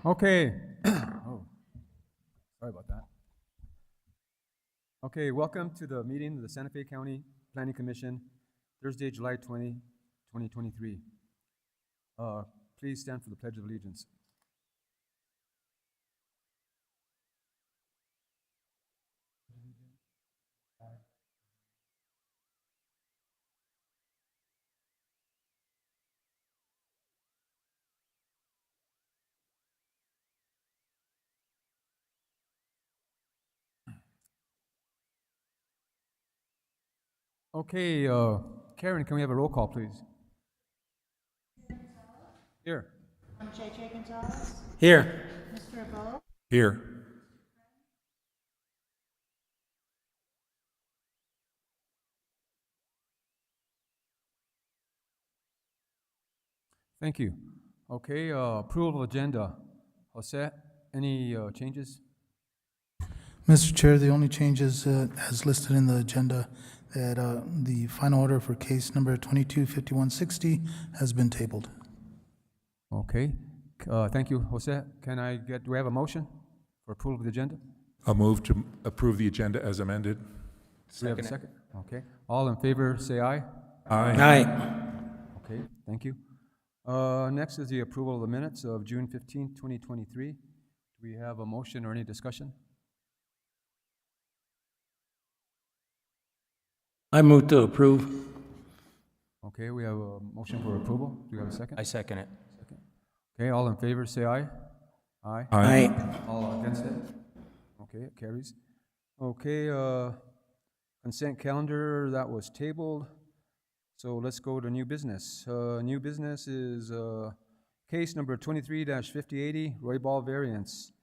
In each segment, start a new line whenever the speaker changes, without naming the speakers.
Okay. Oh, sorry about that. Okay, welcome to the meeting of the Santa Fe County Planning Commission, Thursday, July 20, 2023. Please stand for the Pledge of Allegiance. Okay, Karen, can we have a roll call, please? Here.
J.J. Gonzalez,
Here.
Mr. Abo,
Here.
Thank you. Okay, approval of agenda. Jose, any changes?
Mr. Chair, the only changes as listed in the agenda that the final order for case number 225160 has been tabled.
Okay, thank you, Jose. Do we have a motion for approval of the agenda?
I'll move to approve the agenda as amended.
Do we have a second? Okay, all in favor, say aye.
Aye.
Okay, thank you. Next is the approval of the minutes of June 15, 2023. Do we have a motion or any discussion?
I move to approve.
Okay, we have a motion for approval. Do we have a second?
I second it.
Okay, all in favor, say aye. Aye.
Aye.
All against it? Okay, it carries. Okay, consent calendar, that was tabled. So let's go to new business. New business is case number 23-5080, Roy Ball variance.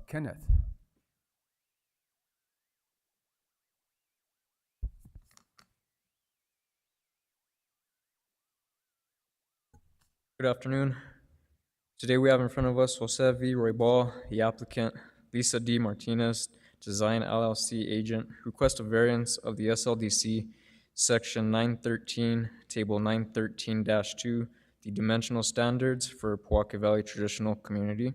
Kenneth.
Good afternoon. Today we have in front of us Jose V. Roybal, the applicant, Lisa D. Martinez, Design LLC agent, request a variance of the SLDC Section 913, Table 913-2, the dimensional standards for Pojoaque Valley Traditional Community,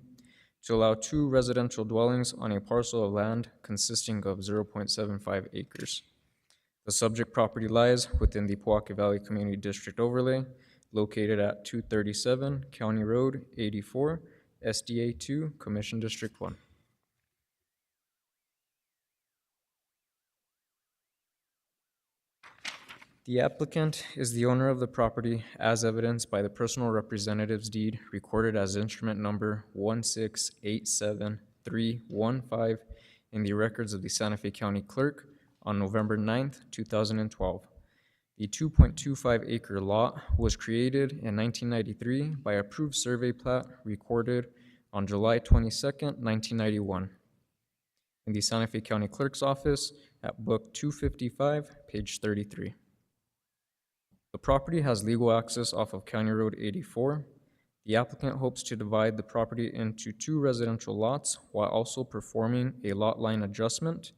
to allow 2 residential dwellings on a parcel of land consisting of 0.75 acres. The subject property lies within the Pojoaque Valley Community District Overlay, located at 237 County Road 84, SDA 2, Commission District 1. The applicant is the owner of the property as evidenced by the personal representative's deed recorded as instrument number 1687315 in the records of the Santa Fe County Clerk on November 9th, 2012. The 2.25 acre lot was created in 1993 by approved survey plat recorded on July 22nd, 1991 in the Santa Fe County Clerk's office at book 255, page 33. The property has legal access off of County Road 84. The applicant hopes to divide the property into 2 residential lots while also performing a lot line adjustment,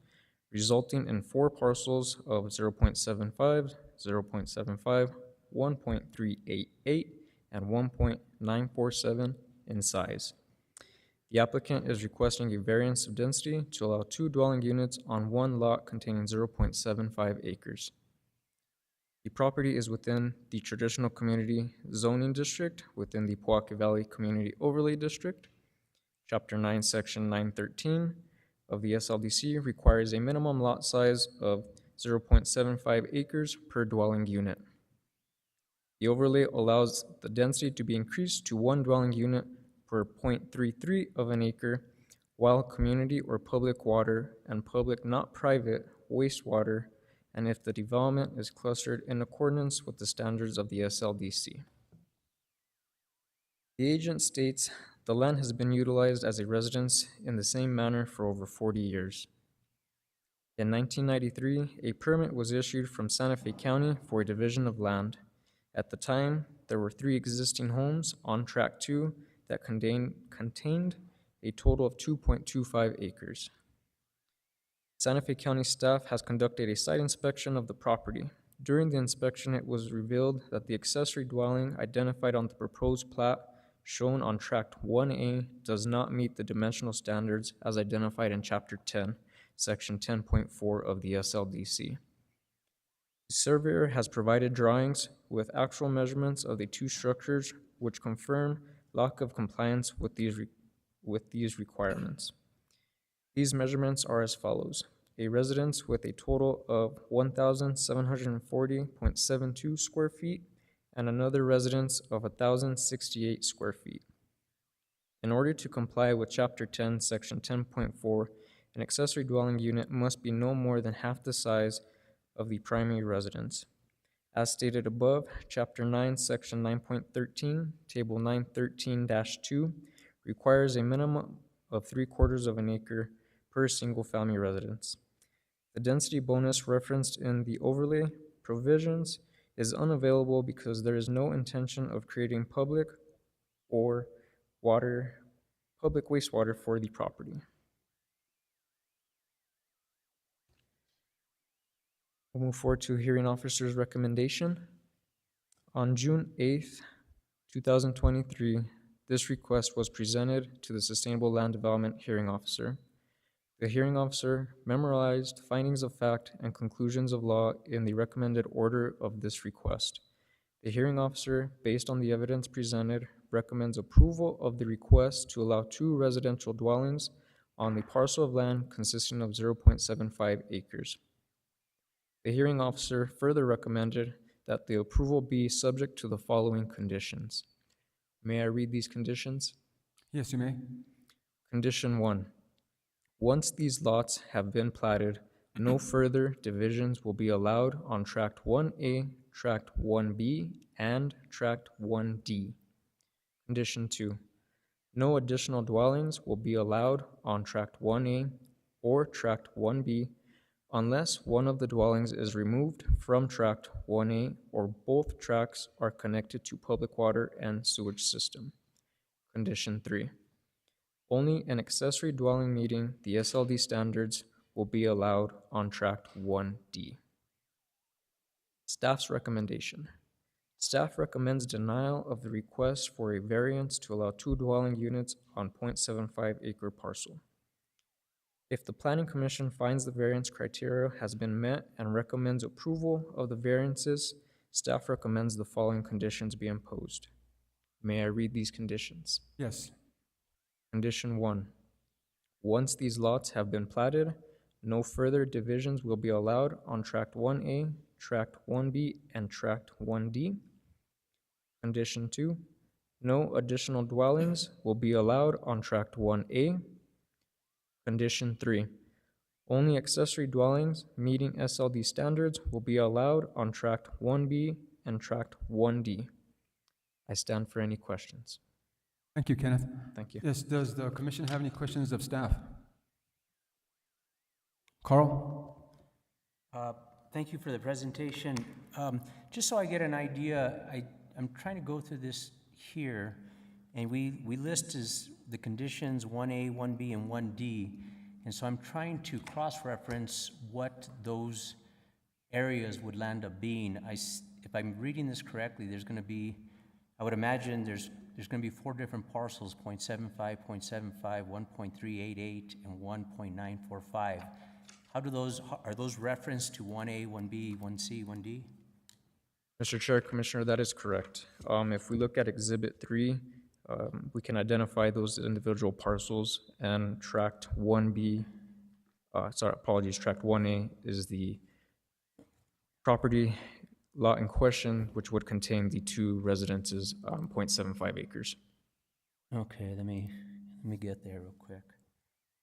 resulting in 4 parcels of 0.75, 0.75, 1.388, and 1.947 in size. The applicant is requesting a variance of density to allow 2 dwelling units on 1 lot containing 0.75 acres. The property is within the Traditional Community Zoning District within the Pojoaque Valley Community Overlay District. Chapter 9, Section 913 of the SLDC requires a minimum lot size of 0.75 acres per dwelling unit. The overlay allows the density to be increased to 1 dwelling unit per 0.33 of an acre, while community or public water and public, not private, wastewater, and if the development is clustered in accordance with the standards of the SLDC. The agent states the land has been utilized as a residence in the same manner for over 40 years. In 1993, a permit was issued from Santa Fe County for a division of land. At the time, there were 3 existing homes on Tract 2 that contained a total of 2.25 acres. Santa Fe County staff has conducted a site inspection of the property. During the inspection, it was revealed that the accessory dwelling identified on the proposed plat shown on Tract 1A does not meet the dimensional standards as identified in Chapter 10, Section 10.4 of the SLDC. The surveyor has provided drawings with actual measurements of the two structures which confirm lack of compliance with these requirements. These measurements are as follows. A residence with a total of 1,740.72 square feet and another residence of 1,068 square feet. In order to comply with Chapter 10, Section 10.4, an accessory dwelling unit must be no more than half the size of the primary residence. As stated above, Chapter 9, Section 9.13, Table 913-2 requires a minimum of 3/4 of an acre per single-family residence. The density bonus referenced in the overlay provisions is unavailable because there is no intention of creating public wastewater for the property. We'll move forward to hearing officer's recommendation. On June 8th, 2023, this request was presented to the Sustainable Land Development Hearing Officer. The hearing officer memorized findings of fact and conclusions of law in the recommended order of this request. The hearing officer, based on the evidence presented, recommends approval of the request to allow 2 residential dwellings on the parcel of land consisting of 0.75 acres. The hearing officer further recommended that the approval be subject to the following conditions. May I read these conditions?
Yes, you may.
Condition 1. Once these lots have been platted, no further divisions will be allowed on Tract 1A, Tract 1B, and Tract 1D. Condition 2. No additional dwellings will be allowed on Tract 1A or Tract 1B unless one of the dwellings is removed from Tract 1A or both tracts are connected to public water and sewage system. Condition 3. Only an accessory dwelling meeting the SLD standards will be allowed on Tract 1D. Staff's recommendation. Staff recommends denial of the request for a variance to allow 2 dwelling units on 0.75 acre parcel. If the Planning Commission finds the variance criteria has been met and recommends approval of the variances, staff recommends the following conditions be imposed. May I read these conditions?
Yes.
Condition 1. Once these lots have been platted, no further divisions will be allowed on Tract 1A, Tract 1B, and Tract 1D. Condition 2. No additional dwellings will be allowed on Tract 1A. Condition 3. Only accessory dwellings meeting SLD standards will be allowed on Tract 1B and Tract 1D. I stand for any questions.
Thank you, Kenneth.
Thank you.
Yes, does the commission have any questions of staff? Carl?
Thank you for the presentation. Just so I get an idea, I'm trying to go through this here, and we list as the conditions 1A, 1B, and 1D, and so I'm trying to cross-reference what those areas would land up being. If I'm reading this correctly, there's going to be, I would imagine there's going to be 4 different parcels, 0.75, 0.75, 1.388, and 1.945. Are those referenced to 1A, 1B, 1C, 1D?
Mr. Chair, Commissioner, that is correct. If we look at Exhibit 3, we can identify those individual parcels, and Tract 1B, Tract 1A is the property lot in question, which would contain the 2 residences, 0.75 acres.
Okay, let me get there real quick.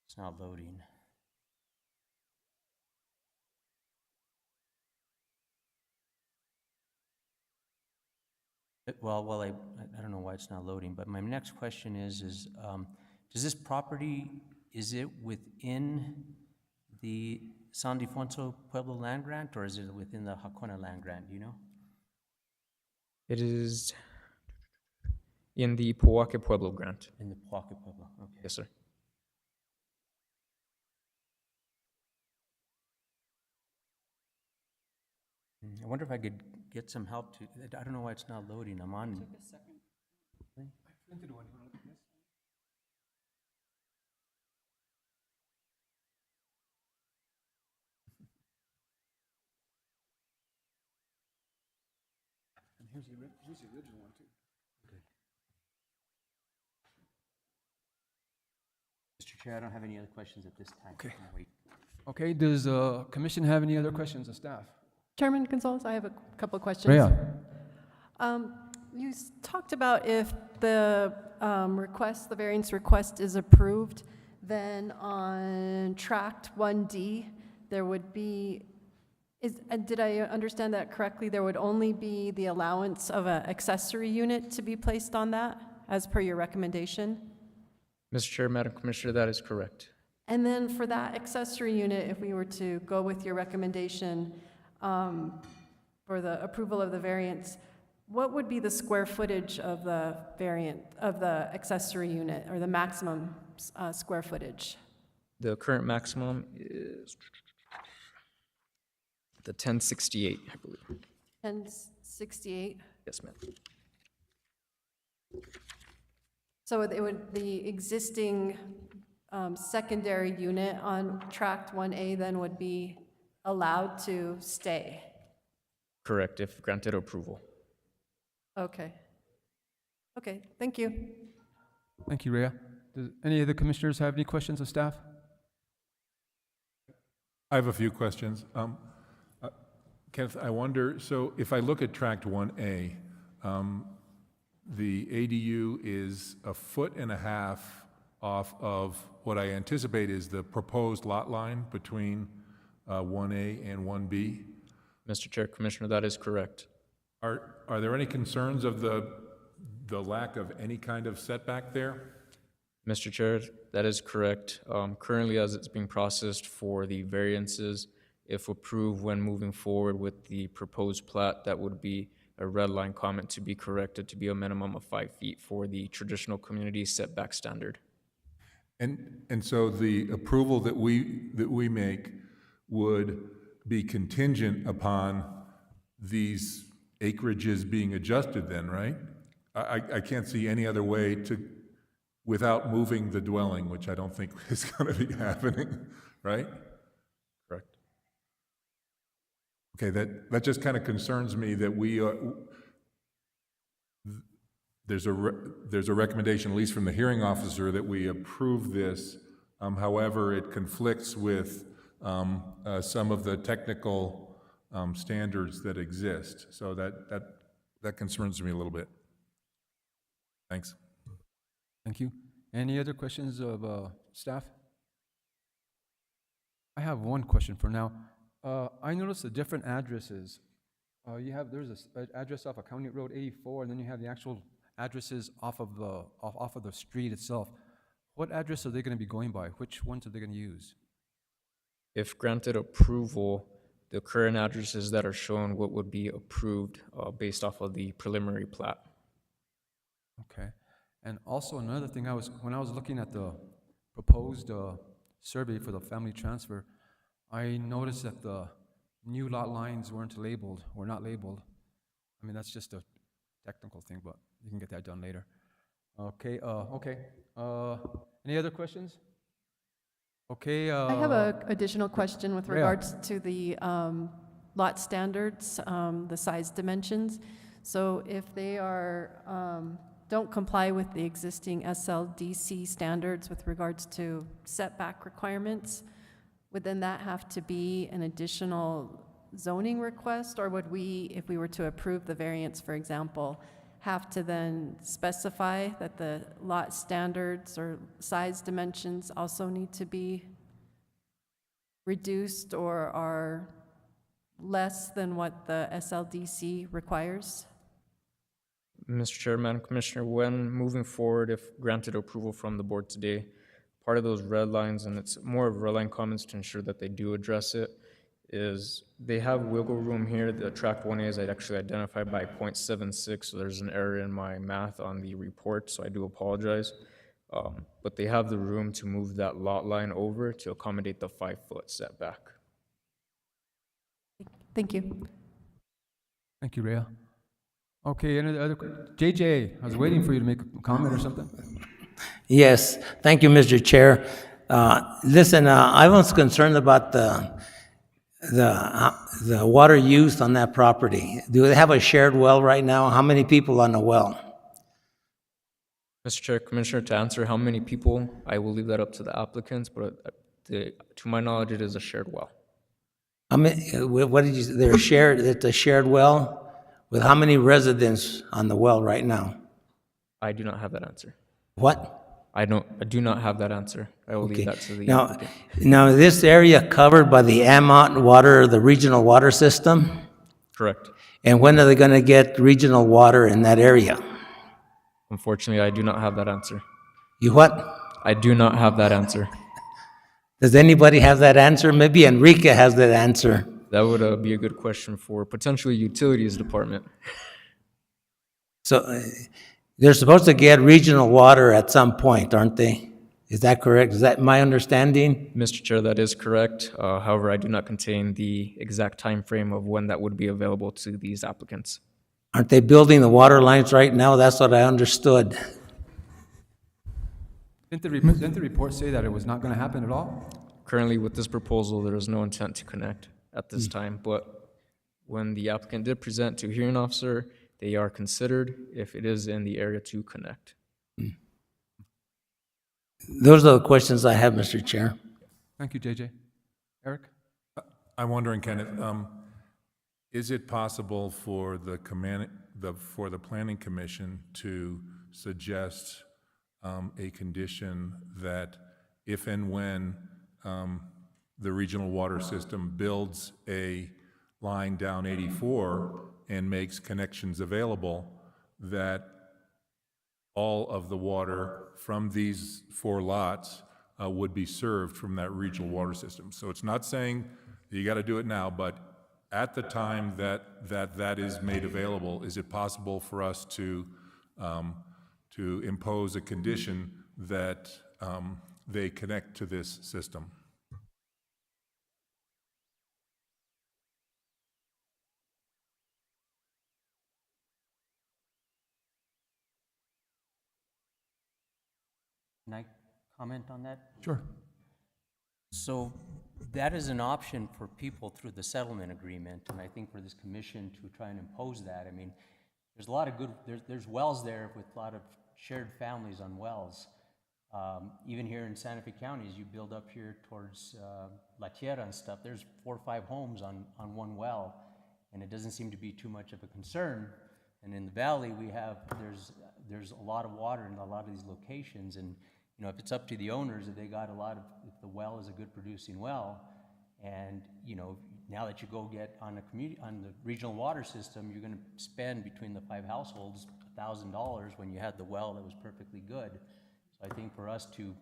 It's not loading. Well, I don't know why it's not loading, but my next question is does this property, is it within the San Defonso Pueblo land grant, or is it within the Jacona land grant, do you know?
It is in the Pojoaque Pueblo grant.
In the Pojoaque Pueblo, okay.
Yes, sir.
I wonder if I could get some help to, I don't know why it's not loading, I'm on. Took a second.
Here's the original one, too.
Mr. Chair, I don't have any other questions at this time.
Okay.
I'll wait.
Okay, does the commission have any other questions of staff?
Chairman Gonzalez, I have a couple of questions.
Rhea?
You talked about if the request, the variance request is approved, then on tract 1D, there would be, did I understand that correctly? There would only be the allowance of an accessory unit to be placed on that, as per your recommendation?
Mr. Chair, Madam Commissioner, that is correct.
And then for that accessory unit, if we were to go with your recommendation for the approval of the variance, what would be the square footage of the variant, of the accessory unit, or the maximum square footage?
The current maximum is the 1068, I believe.
1068?
Yes, ma'am.
So it would, the existing secondary unit on tract 1A then would be allowed to stay?
Correct, if granted approval.
Okay. Okay, thank you.
Thank you, Rhea. Does any of the commissioners have any questions of staff?
I have a few questions. Kenneth, I wonder, so if I look at tract 1A, the ADU is 1.5 feet off of what I anticipate is the proposed lot line between 1A and 1B.
Mr. Chair, Commissioner, that is correct.
Are there any concerns of the lack of any kind of setback there?
Mr. Chair, that is correct. Currently, as it's being processed for the variances, if approved when moving forward with the proposed plat, that would be a red line comment to be corrected to be a minimum of 5 feet for the traditional community setback standard.
And so the approval that we make would be contingent upon these acreages being adjusted then, right? I can't see any other way to, without moving the dwelling, which I don't think is going to be happening, right?
Correct.
Okay, that just kind of concerns me that we there's a recommendation, at least from the hearing officer, that we approve this. However, it conflicts with some of the technical standards that exist. So that concerns me a little bit. Thanks.
Thank you. Any other questions of staff? I have one question for now. I noticed the different addresses. There's an address off of County Road 84, and then you have the actual addresses off of the street itself. What address are they going to be going by? Which ones are they going to use?
If granted approval, the current addresses that are shown what would be approved based off of the preliminary plat.
Okay. And also another thing, when I was looking at the proposed survey for the family transfer, I noticed that the new lot lines were not labeled. I mean, that's just a technical thing, but you can get that done later. Okay, any other questions? Okay.
I have an additional question with
Rhea.
regards to the lot standards, the size dimensions. So if they are, don't comply with the existing SLDC standards with regards to setback requirements, would then that have to be an additional zoning request? Or would we, if we were to approve the variance, for example, have to then specify that the lot standards or size dimensions also need to be reduced or are less than what the SLDC requires?
Mr. Chair, Madam Commissioner, when moving forward, if granted approval from the board today, part of those red lines, and it's more of red line comments to ensure that they do address it, is they have wiggle room here. The tract 1A is actually identified by 0.76, so there's an error in my math on the report, so I do apologize. But they have the room to move that lot line over to accommodate the 5-foot setback.
Thank you.
Thank you, Rhea. Okay, any other, JJ, I was waiting for you to make a comment or something.
Yes, thank you, Mr. Chair. Listen, I was concerned about the water used on that property. Do they have a shared well right now? How many people on the well?
Mr. Chair, Commissioner, to answer how many people, I will leave that up to the applicants, but to my knowledge, it is a shared well.
How many, what did you, they're shared, it's a shared well with how many residents on the well right now?
I do not have that answer.
What?
I do not have that answer. I will leave that to the
Now,
applicant.
now, is this area covered by the Amont water, the regional water system?
Correct.
And when are they gonna get regional water in that area?
Unfortunately, I do not have that answer.
You what?
I do not have that answer.
Does anybody have that answer? Maybe Enrique has that answer.
That would be a good question for potentially utilities department.
So they're supposed to get regional water at some point, aren't they? Is that correct? Is that my understanding?
Mr. Chair, that is correct. However, I do not contain the exact time frame of when that would be available to these applicants.
Aren't they building the water lines right now? That's what I understood.
Didn't the report say that it was not gonna happen at all?
Currently, with this proposal, there is no intent to connect at this time, but when the applicant did present to a hearing officer, they are considered if it is in the area to connect.
Those are the questions I have, Mr. Chair.
Thank you, JJ. Eric?
I'm wondering, Kenneth, is it possible for the for the Planning Commission to suggest a condition that if and when the regional water system builds a line down 84 and makes connections available, that all of the water from these 4 lots would be served from that regional water system? So it's not saying that you got to do it now, but at the time that is made available, is it possible for us to impose a condition that they connect to this system?
Can I comment on that?
Sure.
So that is an option for people through the settlement agreement, and I think for this commission to try and impose that, I mean, there's a lot of good, there's wells there with a lot of shared families on wells. Even here in Santa Fe County, as you build up here towards La Tierra and stuff, there's 4 or 5 homes on one well, and it doesn't seem to be too much of a concern. And in the valley, there's a lot of water in a lot of these locations, and you know, if it's up to the owners, if they got if the well is a good producing well, and you know, now that you go get on the regional water system, you're going to spend between the 5 households $1,000 when you had the well that was perfectly good. So I think for us to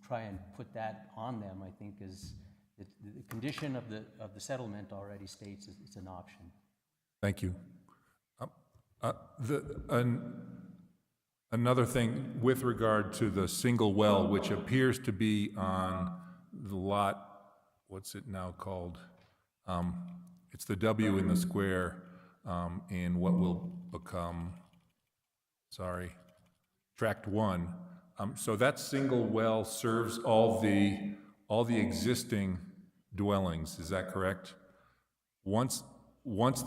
try and put that on them, I think is the condition of the settlement already states it's an option.
Thank you. Another thing with regard to the single well, which appears to be on the lot, what's it now called? It's the W in the square in what will become, Tract 1. So that single well serves all the existing dwellings, is that correct? Once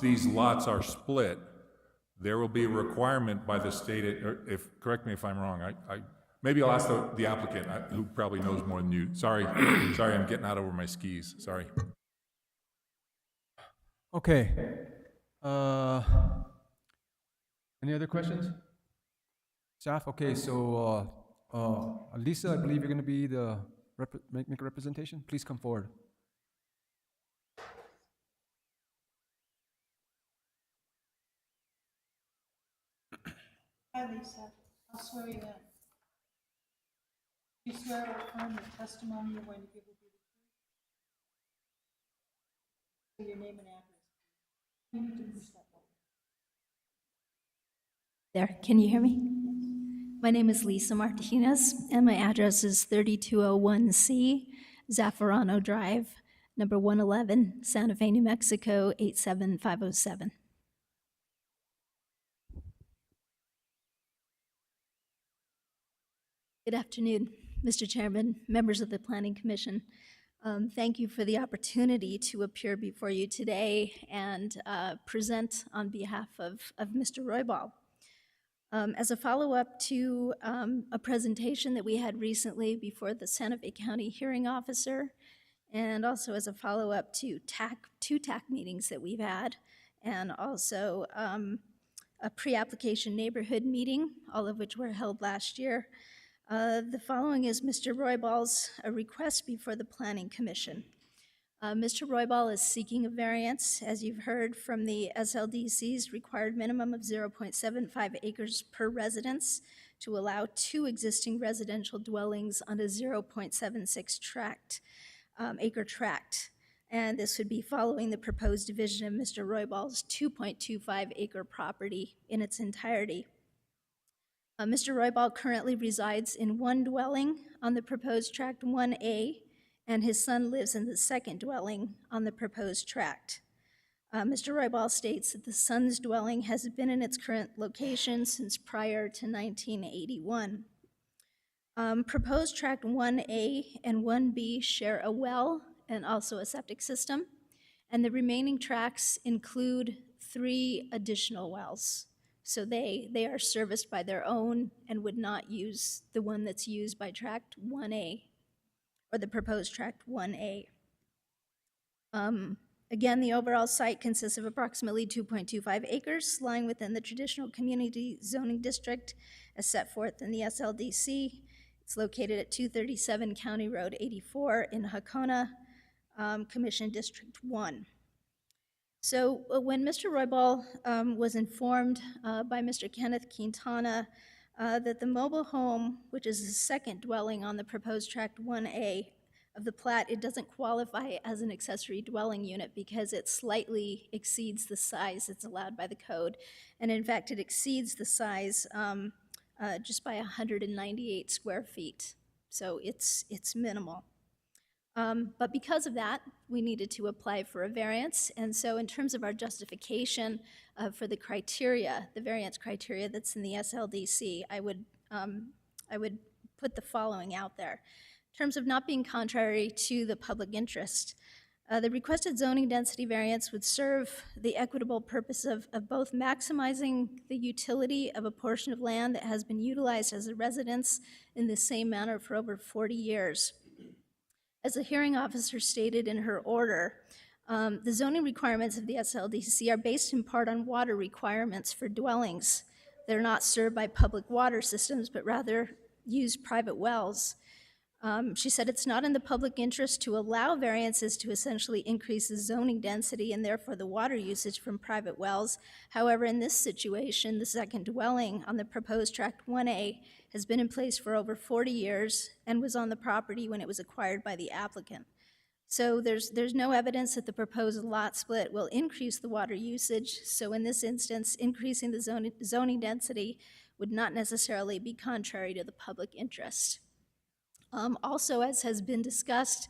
these lots are split, there will be a requirement by the state, correct me if I'm wrong, maybe I'll ask the applicant, who probably knows more than you. Sorry, I'm getting out over my skis, sorry.
Okay. Any other questions? Staff, okay, so, Lisa, I believe you're gonna be make a representation. Please come forward.
Hi, Lisa. I'll swear you in. You swear or affirm the testimony you're going to give will be the truth? Your name and address. You need to push that button.
There, can you hear me? My name is Lisa Martinez, and my address is 3201C, Zaffarano Drive, number 111, Santa Fe, New Mexico, 87507. Good afternoon, Mr. Chairman, members of the Planning Commission. Thank you for the opportunity to appear before you today and present on behalf of Mr. Roybal. As a follow-up to a presentation that we had recently before the Santa Fe County Hearing Officer, and also as a follow-up to two TAC meetings that we've had, and also a pre-application neighborhood meeting, all of which were held last year. The following is Mr. Roybal's request before the Planning Commission. Mr. Roybal is seeking a variance, as you've heard, from the SLDC's required minimum of 0.75 acres per residence to allow 2 existing residential dwellings on a 0.76 acre tract. And this would be following the proposed division of Mr. Roybal's 2.25 acre property in its entirety. Mr. Roybal currently resides in one dwelling on the proposed tract 1A, and his son lives in the second dwelling on the proposed tract. Mr. Roybal states that the son's dwelling has been in its current location since prior to 1981. Proposed tract 1A and 1B share a well and also a septic system, and the remaining tracts include 3 additional wells. So they are serviced by their own and would not use the one that's used by tract 1A, or the proposed tract 1A. Again, the overall site consists of approximately 2.25 acres lying within the traditional community zoning district as set forth in the SLDC. It's located at 237 County Road 84 in Hakona, Commission District 1. So when Mr. Roybal was informed by Mr. Kenneth Quintana that the mobile home, which is the second dwelling on the proposed tract 1A of the plat, it doesn't qualify as an accessory dwelling unit because it slightly exceeds the size that's allowed by the code. And in fact, it exceeds the size just by 198 square feet. So it's minimal. But because of that, we needed to apply for a variance. And so in terms of our justification for the criteria, the variance criteria that's in the SLDC, I would put the following out there. In terms of not being contrary to the public interest, the requested zoning density variance would serve the equitable purpose of both maximizing the utility of a portion of land that has been utilized as a residence in the same manner for over 40 years. As the hearing officer stated in her order, the zoning requirements of the SLDC are based in part on water requirements for dwellings. They're not served by public water systems, but rather use private wells. She said it's not in the public interest to allow variances to essentially increase the zoning density and therefore the water usage from private wells. However, in this situation, the second dwelling on the proposed tract 1A has been in place for over 40 years and was on the property when it was acquired by the applicant. So there's no evidence that the proposed lot split will increase the water usage. So in this instance, increasing the zoning density would not necessarily be contrary to the public interest. Also, as has been discussed,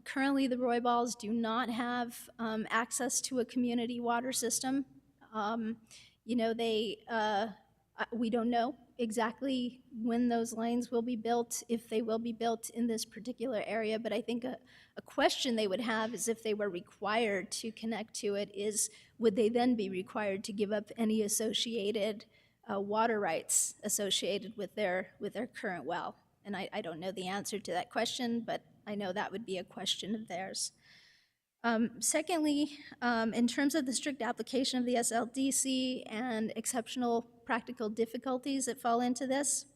currently the Roybals do not have access to a community water system. We don't know exactly when those lines will be built, if they will be built in this particular area, but I think a question they would have is if they were required to connect to it is, would they then be required to give up any associated water rights associated with their current well? And I don't know the answer to that question, but I know that would be a question of theirs. Secondly, in terms of the strict application of the SLDC and exceptional practical difficulties that fall into this.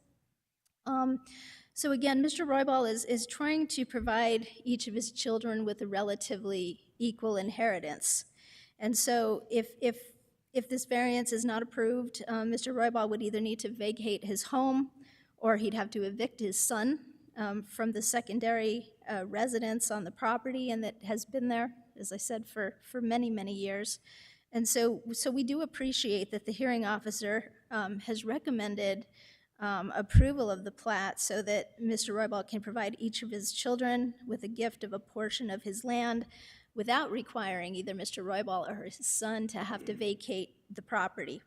So again, Mr. Roybal is trying to provide each of his children with a relatively equal inheritance. And so if this variance is not approved, Mr. Roybal would either need to vacate his home or he'd have to evict his son from the secondary residence on the property, and that has been there, as I said, for many, many years. And so we do appreciate that the hearing officer has recommended approval of the plat so that Mr. Roybal can provide each of his children with a gift of a portion of his land without requiring either Mr. Roybal or his son to have to vacate the property.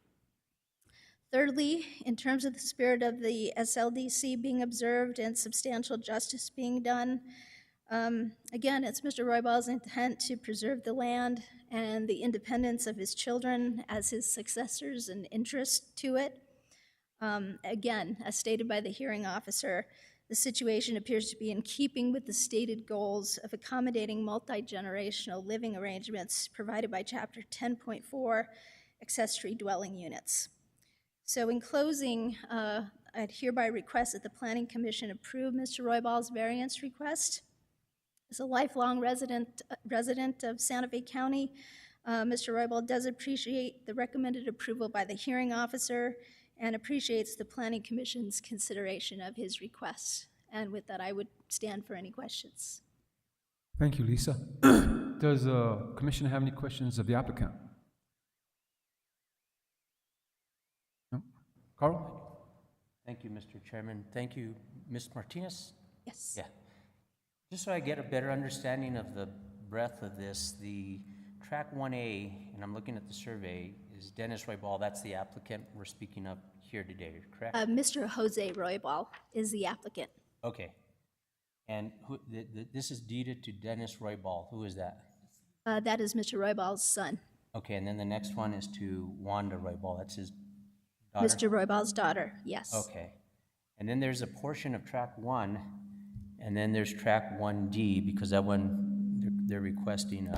Thirdly, in terms of the spirit of the SLDC being observed and substantial justice being done, again, it's Mr. Royball's intent to preserve the land and the independence of his children as his successors and interest to it. Again, as stated by the hearing officer, the situation appears to be in keeping with the stated goals of accommodating multi-generational living arrangements provided by Chapter 10.4 accessory dwelling units. So in closing, I'd hereby request that the Planning Commission approve Mr. Royball's variance request. As a lifelong resident of Santa Fe County, Mr. Royball does appreciate the recommended approval by the hearing officer and appreciates the Planning Commission's consideration of his request. And with that, I would stand for any questions.
Thank you, Lisa. Does the commission have any questions of the applicant? No? Carl?
Thank you, Mr. Chairman. Thank you, Ms. Martinez?
Yes.
Yeah. Just so I get a better understanding of the breadth of this, the track 1A, and I'm looking at the survey, is Dennis Roybal. That's the applicant we're speaking of here today, correct?
Mr. Jose Roybal is the applicant.
Okay. And who, this is deeded to Dennis Roybal. Who is that?
That is Mr. Roybal's son.
Okay, and then the next one is to Wanda Roybal. That's his daughter?
Mr. Roybal's daughter, yes.
Okay. And then there's a portion of track 1, and then there's track 1D, because that one, they're requesting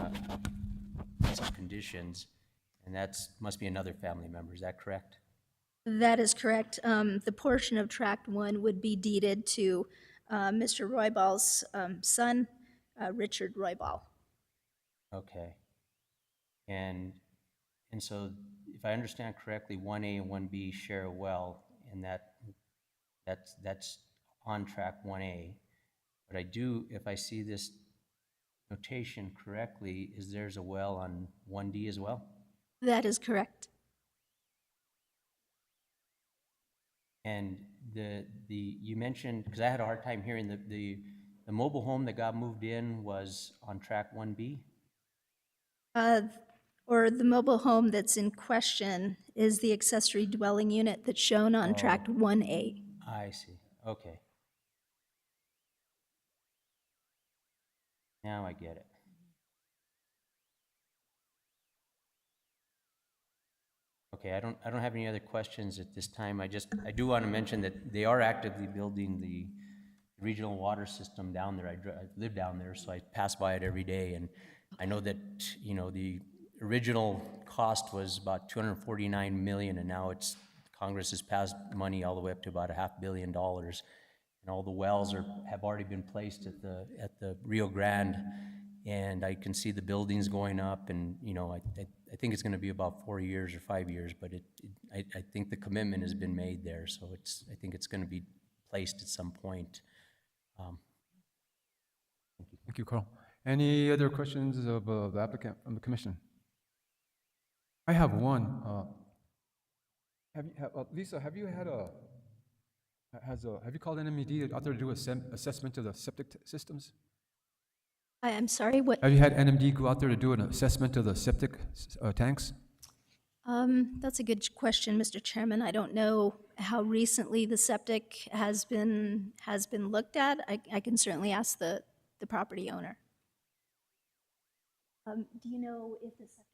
some conditions, and that's, must be another family member. Is that correct?
That is correct. The portion of tract 1 would be deeded to Mr. Roybal's son, Richard Roybal.
Okay. And so if I understand correctly, 1A and 1B share a well, and that's on track 1A. But I do, if I see this notation correctly, is there's a well on 1D as well?
That is correct.
And you mentioned, because I had a hard time hearing, the mobile home that got moved in was on track 1B?
Or the mobile home that's in question is the accessory dwelling unit that's shown on tract 1A.
I see. Okay. Now I get it. Okay, I don't have any other questions at this time. I do want to mention that they are actively building the regional water system down there. I live down there, so I pass by it every day, and I know that, you know, the original cost was about $249 million, and now Congress has passed money all the way up to about $500 million, and all the wells have already been placed at the Rio Grande, and I can see the buildings going up, and, you know, I think it's going to be about 4 years or 5 years, but I think the commitment has been made there, so I think it's going to be placed at some point.
Thank you, Carl. Any other questions of the applicant from the commission? I have one. Lisa, have you called NMED out there to do assessment of the septic systems?
I'm sorry, what?
Have you had NMD go out there to do an assessment of the septic tanks?
That's a good question, Mr. Chairman. I don't know how recently the septic has been looked at. I can certainly ask the property owner. Do you know if the septic system?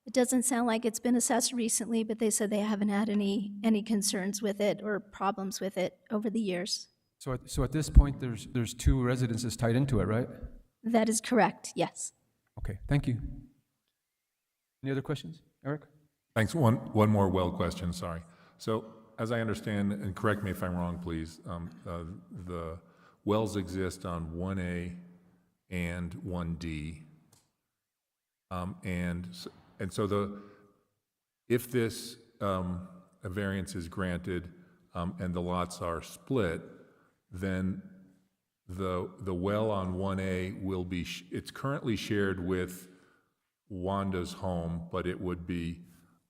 It doesn't sound like it's been assessed recently, but they said they haven't had any concerns with it or problems with it over the years.
So at this point, there's 2 residences tied into it, right?
That is correct, yes.
Okay, thank you. Any other questions? Eric?
Thanks. One more well question, sorry. So as I understand, and correct me if I'm wrong, please, the wells exist on 1A and 1D. And so if this a variance is granted and the lots are split, then the well on 1A will be, it's currently shared with Wanda's home, but it would be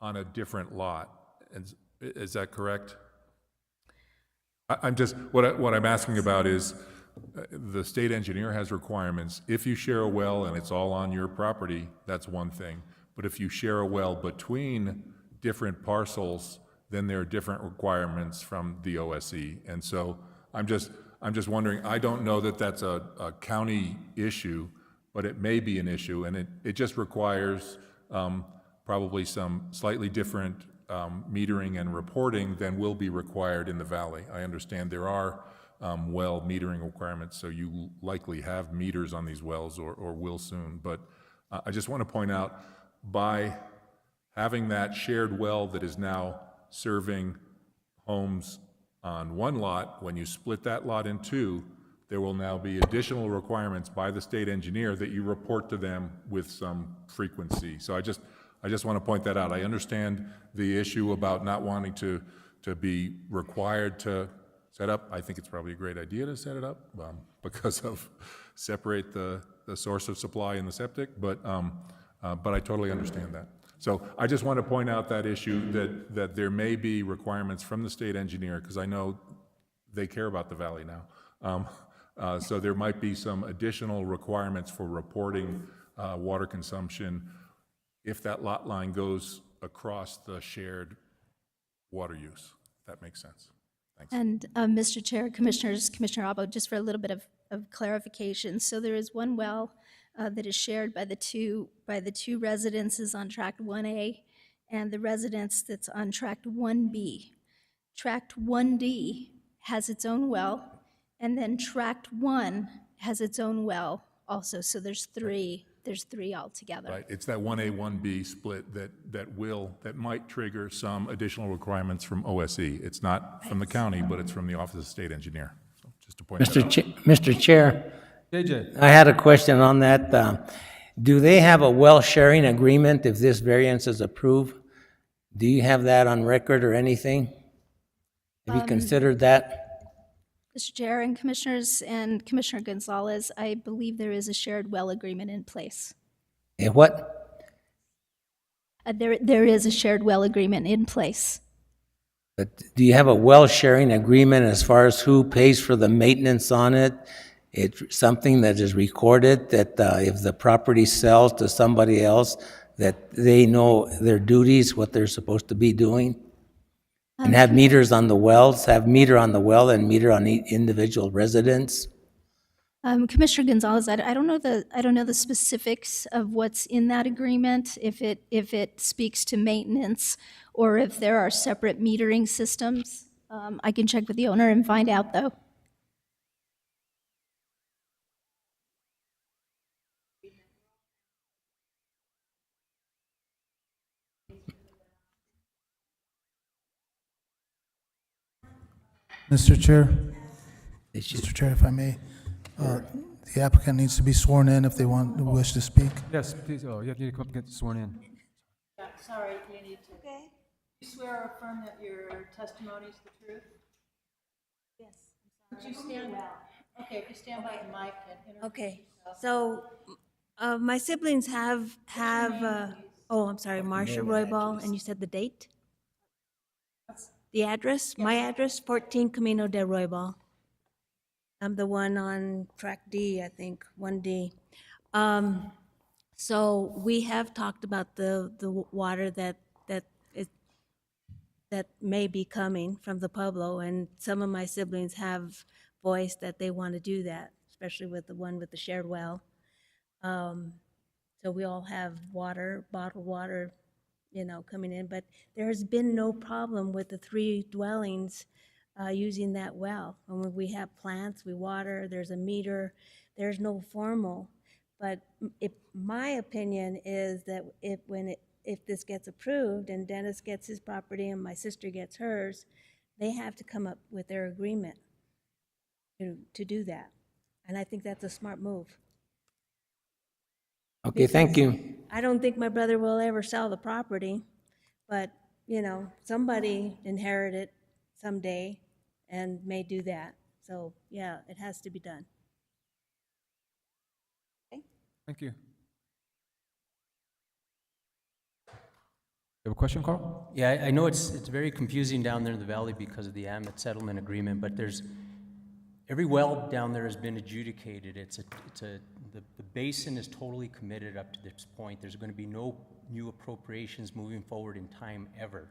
on a different lot. Is that correct? I'm just, what I'm asking about is the state engineer has requirements. If you share a well and it's all on your property, that's one thing. But if you share a well between different parcels, then there are different requirements from the OSE. And so I'm just wondering, I don't know that that's a county issue, but it may be an issue, and it just requires probably some slightly different metering and reporting than will be required in the valley. I understand there are well metering requirements, so you likely have meters on these wells or will soon. But I just want to point out, by having that shared well that is now serving homes on one lot, when you split that lot in two, there will now be additional requirements by the state engineer that you report to them with some frequency. So I just want to point that out. I understand the issue about not wanting to be required to set up. I think it's probably a great idea to set it up because of separate the source of supply and the septic, but I totally understand that. So I just want to point out that issue, that there may be requirements from the state engineer, because I know they care about the valley now. So there might be some additional requirements for reporting water consumption if that lot line goes across the shared water use. If that makes sense. Thanks.
And Mr. Chair, Commissioners, Commissioner Abo, just for a little bit of clarification. So there is one well that is shared by the two residences on Tract 1A and the residence that's on Tract 1B. Tract 1D has its own well, and then Tract 1 has its own well also. So there's three altogether.
Right, it's that 1A, 1B split that might trigger some additional requirements from OSE. It's not from the county, but it's from the Office of State Engineer. So just to point that out.
Mr. Chair,
JJ?
I had a question on that. Do they have a well sharing agreement if this variance is approved? Do you have that on record or anything? Have you considered that?
Mr. Chair and Commissioners and Commissioner Gonzalez, I believe there is a shared well agreement in place.
What?
There is a shared well agreement in place.
But do you have a well sharing agreement as far as who pays for the maintenance on it? It's something that is recorded that if the property sells to somebody else, that they know their duties, what they're supposed to be doing? And have meters on the wells, have meter on the well and meter on each individual residence?
Commissioner Gonzalez, I don't know the specifics of what's in that agreement, if it speaks to maintenance or if there are separate metering systems. I can check with the owner and find out, though.
Mr. Chair, if I may, the applicant needs to be sworn in if they wish to speak.
Yes, please, oh, you have to come get sworn in.
Yeah, sorry, you need to. Okay. You swear or affirm that your testimony is the truth?
Yes.
Would you stand? Okay, if you stand by the mic and introduce
Okay,
yourself.
so my siblings have oh, I'm sorry, Marcia Roybal, and you said the date? The address? My address, 14 Camino de Roybal. I'm the one on track D, I think, 1D. So we have talked about the water that may be coming from the Pueblo, and some of my siblings have voiced that they want to do that, especially with the one with the shared well. So we all have water, bottled water, coming in, but there has been no problem with the 3 dwellings using that well. And when we have plants, we water, there's a meter, there's no formal. But my opinion is that if this gets approved and Dennis gets his property and my sister gets hers, they have to come up with their agreement to do that. And I think that's a smart move.
Okay, thank you.
I don't think my brother will ever sell the property, but, somebody inherit it someday and may do that. So, yeah, it has to be done.
Thank you. You have a question, Carl?
Yeah, I know it's very confusing down there in the valley because of the Amet settlement agreement, but Every well down there has been adjudicated. The basin is totally committed up to this point. There's going to be no new appropriations moving forward in time ever.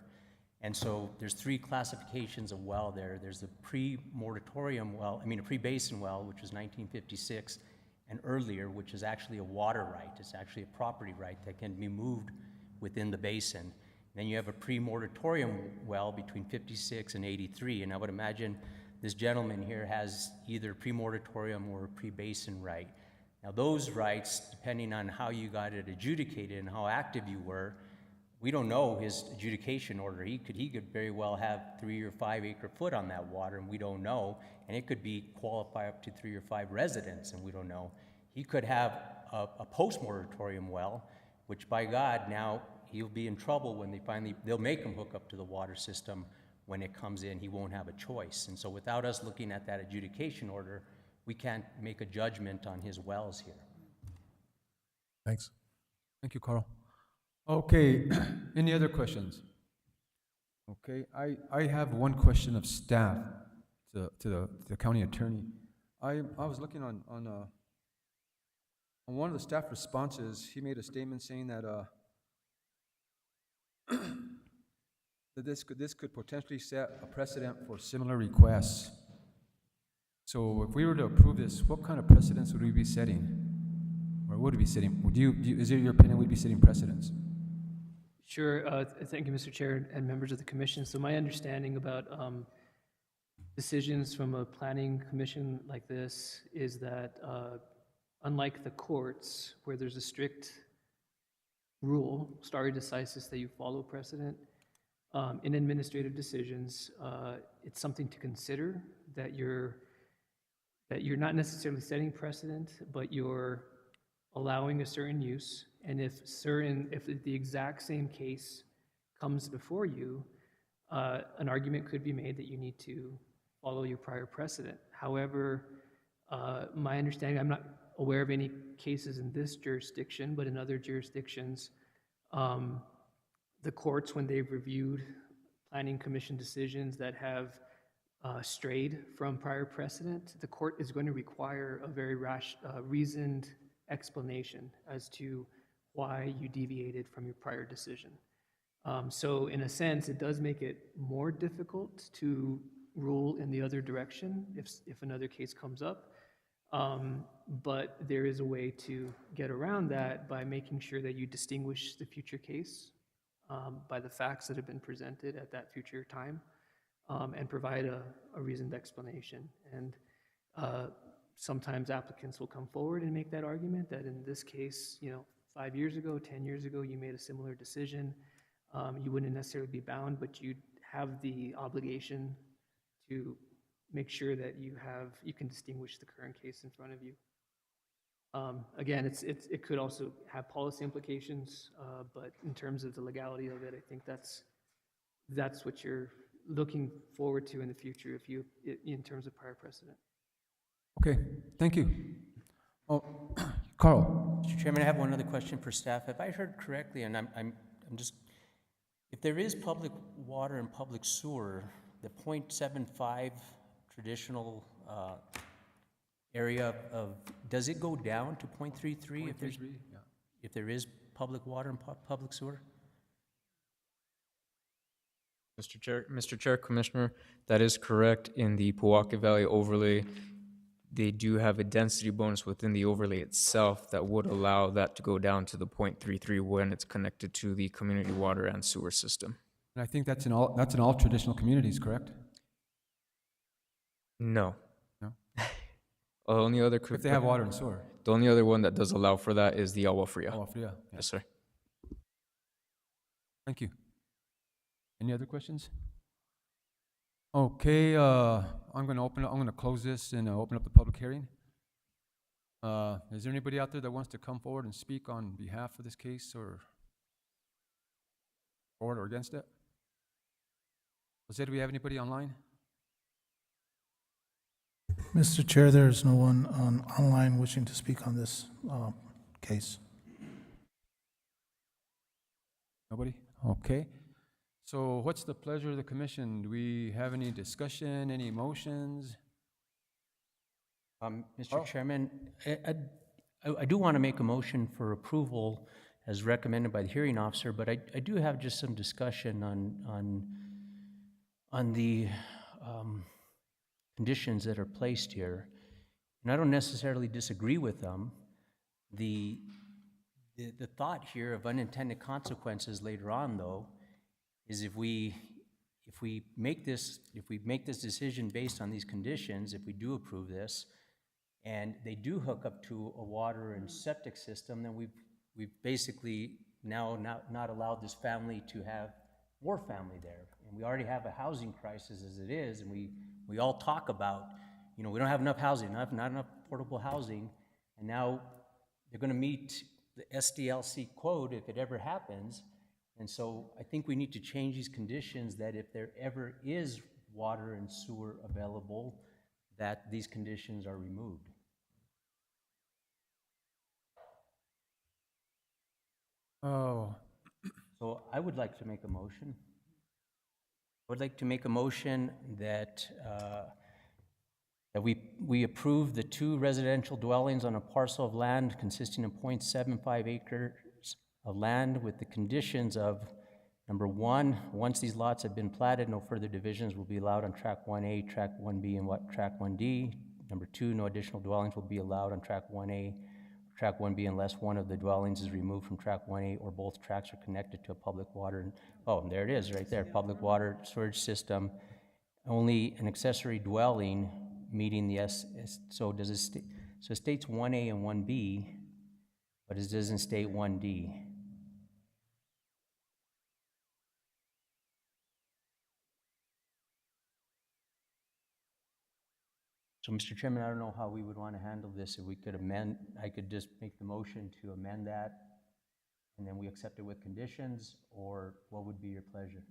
And so there's three classifications of well there. There's a pre-moratorium well, a pre-basin well, which was 1956, and earlier, which is actually a water right. It's actually a property right that can be moved within the basin. Then you have a pre-moratorium well between 56 and 83, and I would imagine this gentleman here has either pre-moratorium or a pre-basin right. Now those rights, depending on how you got it adjudicated and how active you were, we don't know his adjudication order. He could very well have 3 or 5 acre foot on that water, and we don't know. And it could be qualify up to 3 or 5 residents, and we don't know. He could have a post-moratorium well, which by God, now he'll be in trouble when they'll make him hook up to the water system when it comes in. He won't have a choice. And so without us looking at that adjudication order, we can't make a judgment on his wells here.
Thanks.
Thank you, Carl. Okay, any other questions? Okay, I have one question of staff to the county attorney. I was looking on one of the staff responses. He made a statement saying that that this could potentially set a precedent for similar requests. So if we were to approve this, what kind of precedents would we be setting? Or would we be setting? Is it your opinion we'd be setting precedents?
Sure. Thank you, Mr. Chair and members of the commission. So my understanding about decisions from a planning commission like this is that unlike the courts, where there's a strict rule, stare decisis, that you follow precedent, in administrative decisions, it's something to consider, that you're not necessarily setting precedent, but you're allowing a certain use. And if the exact same case comes before you, an argument could be made that you need to follow your prior precedent. However, my understanding, I'm not aware of any cases in this jurisdiction, but in other jurisdictions, the courts, when they've reviewed planning commission decisions that have strayed from prior precedent, the court is going to require a very reasoned explanation as to why you deviated from your prior decision. So in a sense, it does make it more difficult to rule in the other direction if another case comes up. But there is a way to get around that by making sure that you distinguish the future case by the facts that have been presented at that future time, and provide a reasoned explanation. And sometimes applicants will come forward and make that argument that in this case, 5 years ago, 10 years ago, you made a similar decision. You wouldn't necessarily be bound, but you'd have the obligation to make sure that you can distinguish the current case in front of you. Again, it could also have policy implications, but in terms of the legality of it, I think that's what you're looking forward to in the future in terms of prior precedent.
Okay, thank you. Oh, Carl.
Mr. Chairman, I have one other question for staff. If I heard correctly, and I'm just, if there is public water and public sewer, the 0.75 traditional area does it go down to 0.33 if there is public water and public sewer?
Mr. Chair, Commissioner, that is correct. In the Pojoaque Valley overlay, they do have a density bonus within the overlay itself that would allow that to go down to the 0.33 when it's connected to the community water and sewer system.
And I think that's in all traditional communities, correct?
No.
No?
Only other
If they have water and sewer.
The only other one that does allow for that is the Agua Fria.
Agua Fria. Yeah.
Yes, sir.
Thank you. Any other questions? Okay, I'm going to close this and open up the public hearing. Is there anybody out there that wants to come forward and speak on behalf of this case or for it or against it? Jose, do we have anybody online?
Mr. Chair, there is no one online wishing to speak on this case.
Nobody? Okay. So what's the pleasure of the commission? Do we have any discussion, any motions?
Mr. Chairman, I do want to make a motion for approval as recommended by the hearing officer, but I do have just some discussion on the conditions that are placed here. And I don't necessarily disagree with them. The thought here of unintended consequences later on, though, is if we make this decision based on these conditions, if we do approve this, and they do hook up to a water and septic system, then we've basically now not allowed this family to have more family there. And we already have a housing crisis as it is, and we all talk about, we don't have enough housing, not enough affordable housing, and now they're gonna meet the SDLC code if it ever happens. And so I think we need to change these conditions that if there ever is water and sewer available, that these conditions are removed.
Oh,
So I would like to make a motion. I would like to make a motion that we approve the 2 residential dwellings on a parcel of land consisting of 0.75 acres of land with the conditions of, number 1, once these lots have been platted, no further divisions will be allowed on Track 1A, Track 1B, and Track 1D. Number 2, no additional dwellings will be allowed on Track 1A, Track 1B unless one of the dwellings is removed from Track 1A or both tracks are connected to a public water, there it is, right there, public water storage system. Only an accessory dwelling meeting the so does it so it states 1A and 1B, but it doesn't state 1D. So, Mr. Chairman, I don't know how we would want to handle this. If we could I could just make the motion to amend that, and then we accept it with conditions, or what would be your pleasure?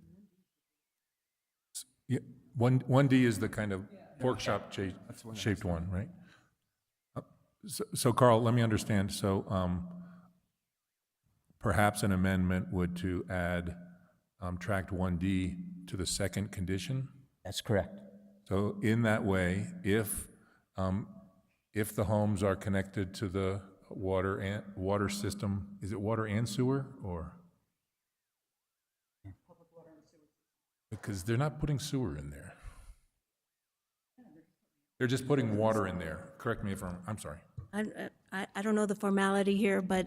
Yeah, 1D is the kind of pork chop shaped one, right? So Carl, let me understand. So perhaps an amendment would to add Tract 1D to the second condition?
That's correct.
So in that way, if the homes are connected to the water system, is it water and sewer, or? Because they're not putting sewer in there. They're just putting water in there. Correct me if I'm sorry.
I don't know the formality here, but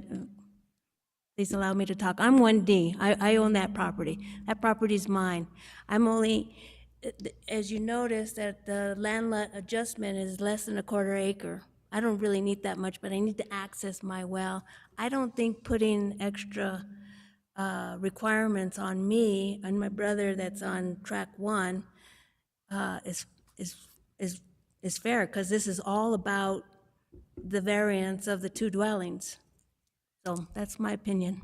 please allow me to talk. I'm 1D. I own that property. That property's mine. I'm only, as you notice, that the land lot adjustment is less than a 1/4 acre. I don't really need that much, but I need to access my well. I don't think putting extra requirements on me and my brother that's on Track 1 is fair, because this is all about the variance of the 2 dwellings. So that's my opinion.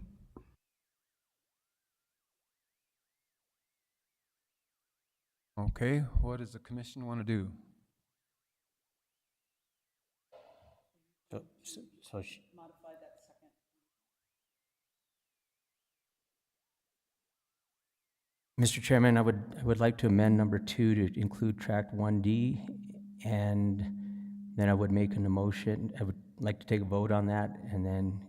okay, what does the commission want to do?
So Mr. Chairman, I would like to amend number 2 to include Tract 1D, and then I would make an motion. I would like to take a vote on that, and then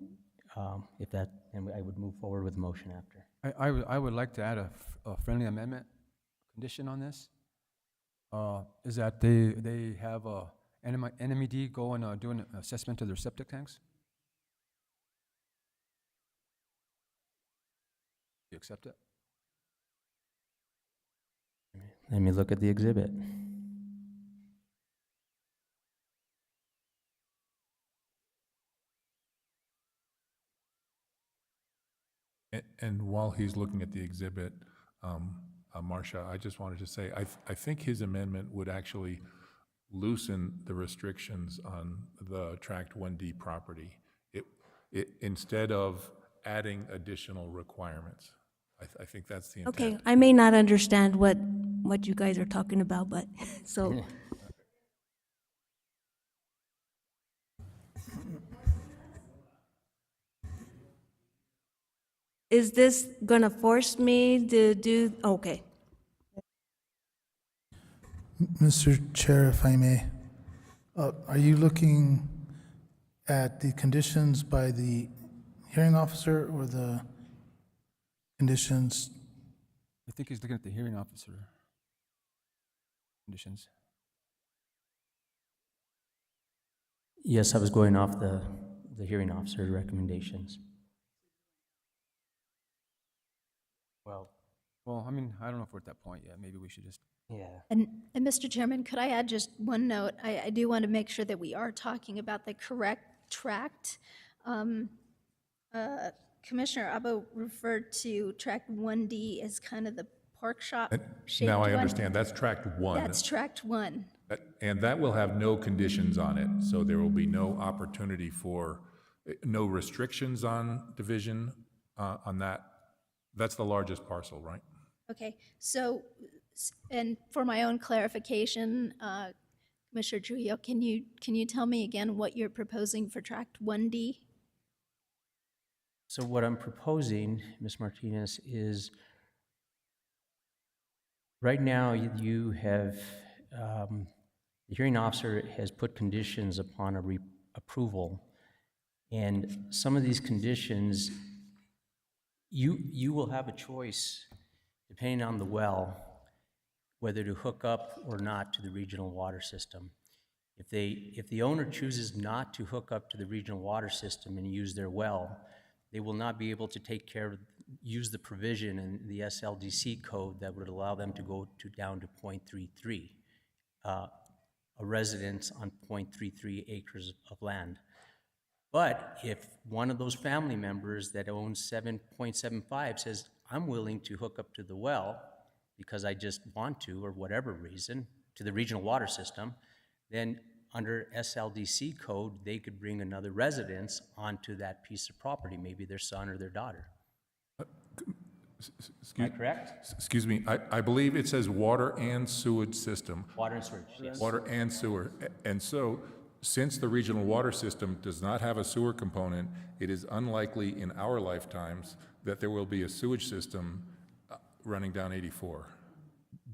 then I would move forward with the motion after.
I would like to add a friendly amendment condition on this. Is that they have NMED go and do an assessment of their septic tanks? You accept it?
Let me look at the exhibit.
And while he's looking at the exhibit, Marcia, I just wanted to say, I think his amendment would actually loosen the restrictions on the Tract 1D property. Instead of adding additional requirements. I think that's the intent.
Okay, I may not understand what you guys are talking about, but, so. Is this gonna force me to do, okay.
Mr. Chair, if I may, Are you looking at the conditions by the hearing officer or the conditions?
I think he's looking at the hearing officer conditions.
Yes, I was going off the hearing officer's recommendations. Well,
Well, I mean, I don't know if we're at that point yet. Maybe we should just,
yeah.
And Mr. Chairman, could I add just one note? I do want to make sure that we are talking about the correct tract. Commissioner Abo referred to tract 1D as kind of the pork shop shaped
Now I
one.
understand, that's tract 1.
That's tract 1.
And that will have no conditions on it, so there will be no opportunity for, no restrictions on division on that. That's the largest parcel, right?
Okay, so, and for my own clarification, Commissioner Trujillo, can you tell me again what you're proposing for tract 1D?
So what I'm proposing, Ms. Martinez, is right now you have, the hearing officer has put conditions upon a approval, and some of these conditions, you will have a choice, depending on the well, whether to hook up or not to the regional water system. If the owner chooses not to hook up to the regional water system and use their well, they will not be able to use the provision in the SLDC code that would allow them to go down to 0.33, a residence on 0.33 acres of land. But if one of those family members that owns 7.75 says, I'm willing to hook up to the well because I just want to, or whatever reason, to the regional water system, then under SLDC code, they could bring another residence onto that piece of property, maybe their son or their daughter. Am I correct?
Excuse me, I believe it says water and sewage system.
Water and sewage, yes.
Water and sewer. And so, since the regional water system does not have a sewer component, it is unlikely in our lifetimes that there will be a sewage system running down 84.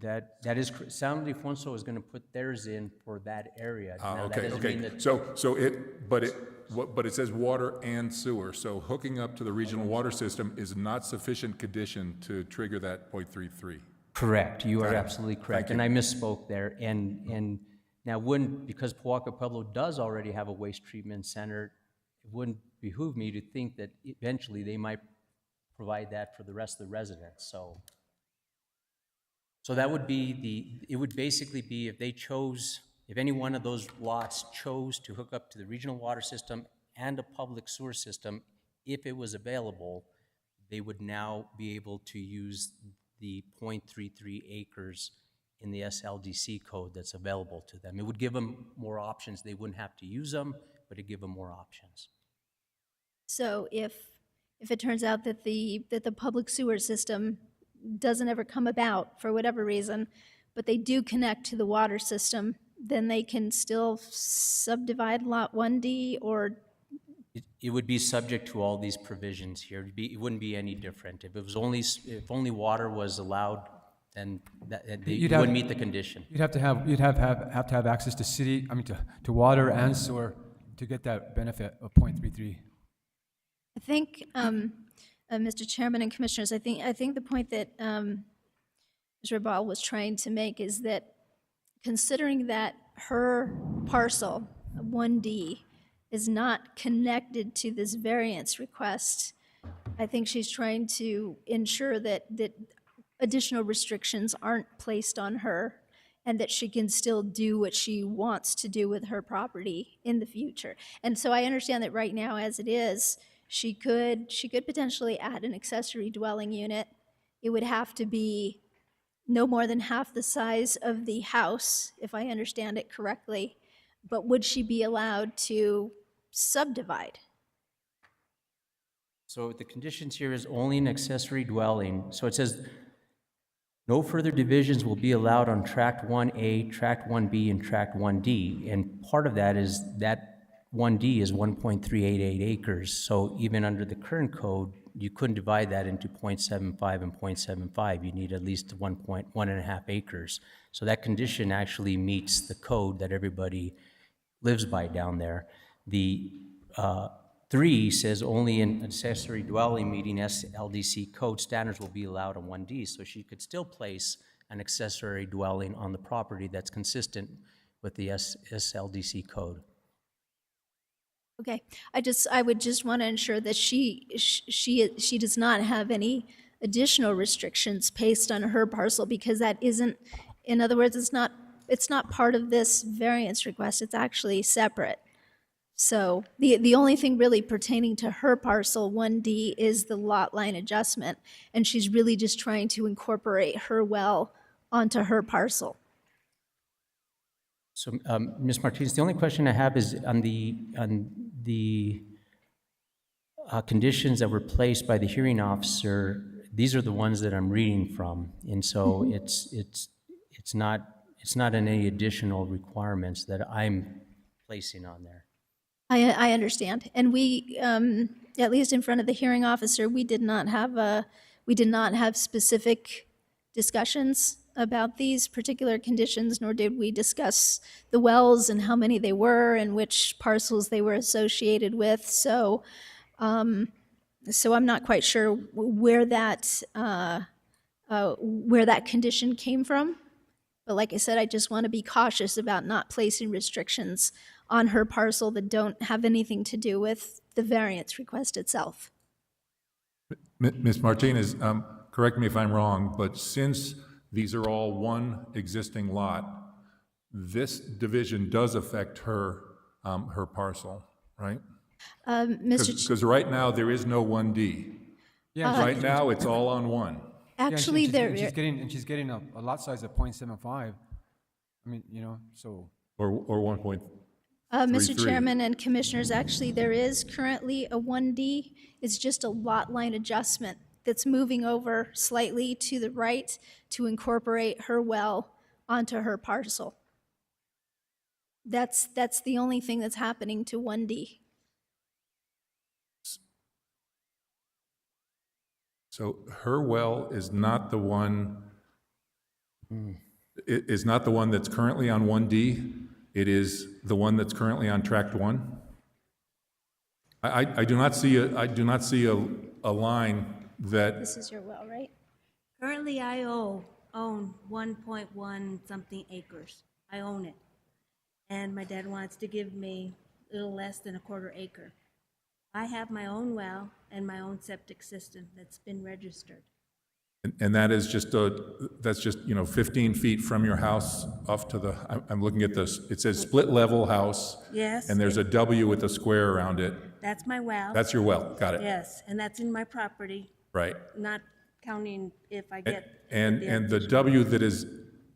That is, San Ildefonso is going to put theirs in for that area. Now, that
Okay,
doesn't mean
okay.
that-
But it says water and sewer, so hooking up to the regional water system is not sufficient condition to trigger that 0.33.
Correct, you are
Got it.
absolutely correct,
Thank
and
you.
I misspoke there, and now because Poaca Pueblo does already have a waste treatment center, it wouldn't behoove me to think that eventually they might provide that for the rest of the residents, so that would be it would basically be if any one of those lots chose to hook up to the regional water system and a public sewer system, if it was available, they would now be able to use the 0.33 acres in the SLDC code that's available to them. It would give them more options. They wouldn't have to use them, but it'd give them more options.
So if it turns out that the public sewer system doesn't ever come about for whatever reason, but they do connect to the water system, then they can still subdivide Lot 1D, or
It would be subject to all these provisions here. It wouldn't be any different. If only water was allowed, then
You'd
you
have-
wouldn't meet the condition.
you'd have to have access to water and sewer to get that benefit of 0.33.
I think, Mr. Chairman and Commissioners, I think the point that Mr. Rabal was trying to make is that considering that her parcel, 1D, is not connected to this variance request, I think she's trying to ensure that additional restrictions aren't placed on her and that she can still do what she wants to do with her property in the future. And so I understand that right now, as it is, she could potentially add an accessory dwelling unit. It would have to be no more than half the size of the house, if I understand it correctly. But would she be allowed to subdivide?
So the conditions here is only an accessory dwelling. So it says, no further divisions will be allowed on Tract 1A, Tract 1B, and Tract 1D. And part of that is that 1D is 1.388 acres. So even under the current code, you couldn't divide that into 0.75 and 0.75. You need at least 1.5 acres. So that condition actually meets the code that everybody lives by down there. The 3 says only in accessory dwelling meeting SLDC code standards will be allowed on 1D, so she could still place an accessory dwelling on the property that's consistent with the SLDC code.
Okay, I would just want to ensure that she does not have any additional restrictions placed on her parcel, because that isn't, in other words, it's not part of this variance request, it's actually separate. So the only thing really pertaining to her parcel, 1D, is the lot line adjustment, and she's really just trying to incorporate her well onto her parcel.
So, Ms. Martinez, the only question I have is on the conditions that were placed by the hearing officer. These are the ones that I'm reading from, and so it's not any additional requirements that I'm placing on there.
I understand, and we, at least in front of the hearing officer, we did not have specific discussions about these particular conditions, nor did we discuss the wells and how many they were and which parcels they were associated with. So, so I'm not quite sure where that condition came from. But like I said, I just want to be cautious about not placing restrictions on her parcel that don't have anything to do with the variance request itself.
Ms. Martinez, correct me if I'm wrong, but since these are all one existing lot, this division does affect her, her parcel, right?
Mr.
Because right now, there is no 1D.
Yeah,
Right now, it's all on 1.
Actually,
she's getting a lot size of 0.75. I mean, you know, so.
Or 1.33.
Mr. Chairman and Commissioners, actually, there is currently a 1D. It's just a lot line adjustment that's moving over slightly to the right to incorporate her well onto her parcel. That's the only thing that's happening to 1D.
So her well is not the one, is not the one that's currently on 1D? It is the one that's currently on Tract 1? I do not see a line that,
This is your well, right?
Currently, I own 1.1 something acres. I own it. And my dad wants to give me a little less than a quarter acre. I have my own well and my own septic system that's been registered.
and that is just that's just, 15 feet from your house off to the, I'm looking at this, it says split level house.
Yes.
And there's a W with a square around it.
That's my well.
That's your well, got it.
Yes, and that's in my property,
Right.
not counting if I get.
And the W that is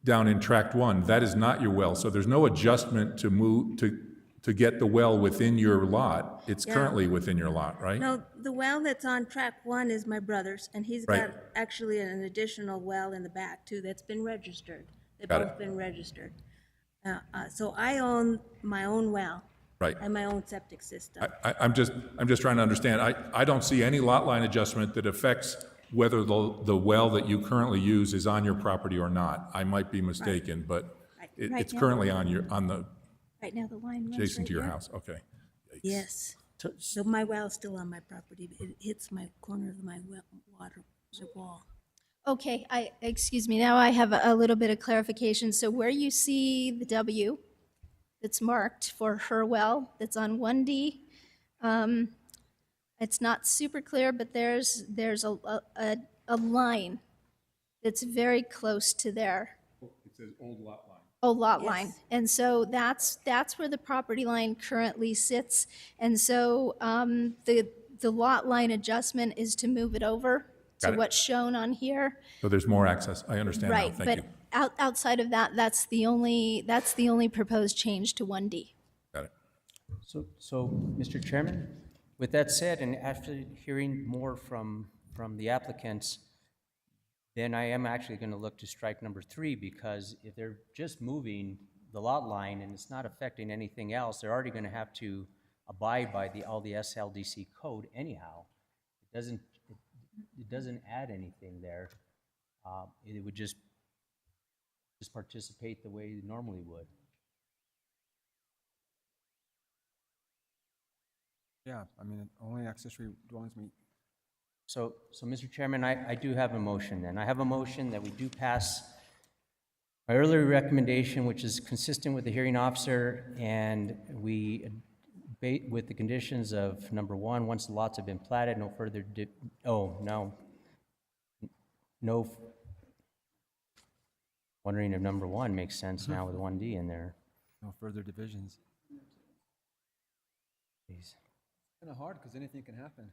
down in Tract 1, that is not your well, so there's no adjustment to move, to get the well within your lot. It's
Yeah.
currently within your lot, right?
No, the well that's on track 1 is my brother's, and he's
Right.
got actually an additional well in the back too that's been registered. They've
Got it.
both been registered. So I own my own well.
Right.
And my own septic system.
I'm just trying to understand. I don't see any lot line adjustment that affects whether the well that you currently use is on your property or not. I might be mistaken, but
Right.
it's
now.
currently on the,
Right now, the line runs
adjacent
right
to your
here.
house, okay.
Yes. So my well's still on my property. It hits my corner of my water wall.
Okay, excuse me, now I have a little bit of clarification. So where you see the W that's marked for her well, that's on 1D, it's not super clear, but there's a line that's very close to there.
It says old lot line.
Oh, lot line.
Yes.
And so that's where the property line currently sits. And so the lot line adjustment is to move it over
Got
to
it.
what's shown on here.
So there's more access. I understand now,
Right,
thank you.
but outside of that, that's the only proposed change to 1D.
Got it.
So, Mr. Chairman, with that said, and after hearing more from the applicants, then I am actually going to look to strike number 3, because if they're just moving the lot line and it's not affecting anything else, they're already going to have to abide by all the SLDC code anyhow. It doesn't add anything there. It would just participate the way it normally would.
Yeah, I mean, only accessory dwellings meet.
So, Mr. Chairman, I do have a motion then. I have a motion that we do pass my earlier recommendation, which is consistent with the hearing officer, and we, with the conditions of number one, once the lots have been platted, no further, wondering if number one makes sense now with 1D in there.
No further divisions.
Please.
Kind of hard, because anything can happen.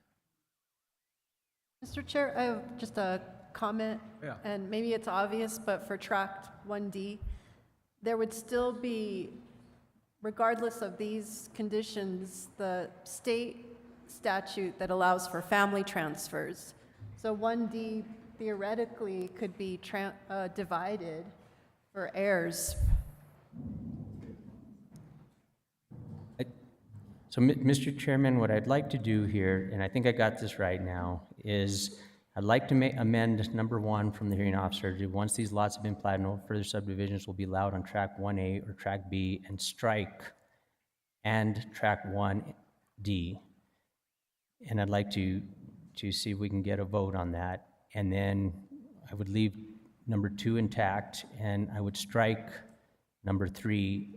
Mr. Chair, I have just a comment.
Yeah.
And maybe it's obvious, but for tract 1D, there would still be, regardless of these conditions, the state statute that allows for family transfers. So 1D theoretically could be divided for heirs.
So, Mr. Chairman, what I'd like to do here, and I think I got this right now, is I'd like to amend number one from the hearing officer to, once these lots have been platted, no further subdivisions will be allowed on tract 1A or tract B, and strike and tract 1D. And I'd like to see if we can get a vote on that. And then I would leave number two intact, and I would strike number three,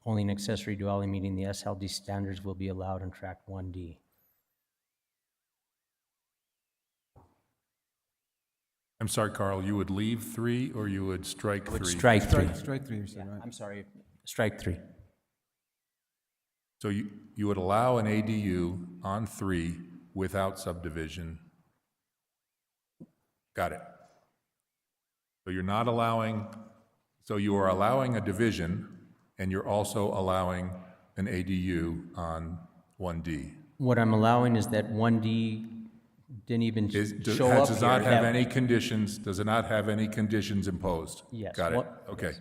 only an accessory dwelling meeting the SLD standards will be allowed on tract 1D.
I'm sorry, Carl, you would leave 3 or you would strike 3?
Would strike three.
Strike 3, you said,
Yeah,
right?
I'm sorry, strike 3.
So you would allow an ADU on 3 without subdivision. Got it. So you're not allowing, so you are allowing a division, and you're also allowing an ADU on 1D.
What I'm allowing is that 1D didn't even show up
Does
here.
not have
That-
any conditions, does it not have any conditions imposed?
Yes.
Got it,
What-
okay.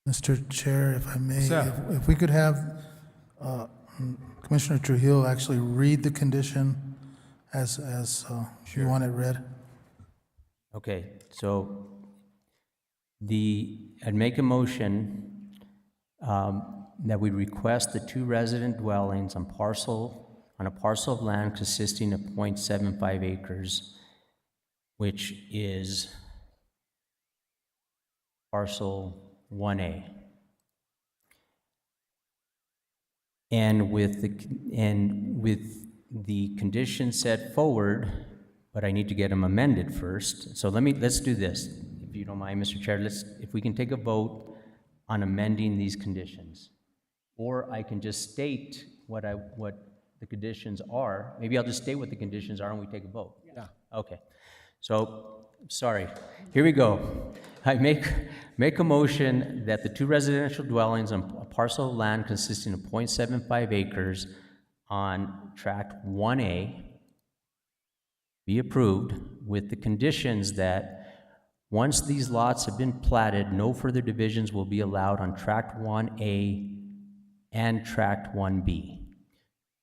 yes.
Mr. Chair, if I may,
Sir.
if we could have Commissioner Trujillo actually read the condition as you want it read.
Okay, so I'd make a motion that we request the 2 resident dwellings on a parcel of land consisting of 0.75 acres, which is parcel 1A. And with the conditions set forward, but I need to get them amended first. So let's do this, if you don't mind, Mr. Chair. If we can take a vote on amending these conditions. Or I can just state what the conditions are. Maybe I'll just state what the conditions are and we take a vote.
Yeah.
Okay. So, sorry. Here we go. I make a motion that the 2 residential dwellings on a parcel of land consisting of 0.75 acres on tract 1A be approved with the conditions that once these lots have been platted, no further divisions will be allowed on tract 1A and tract 1B.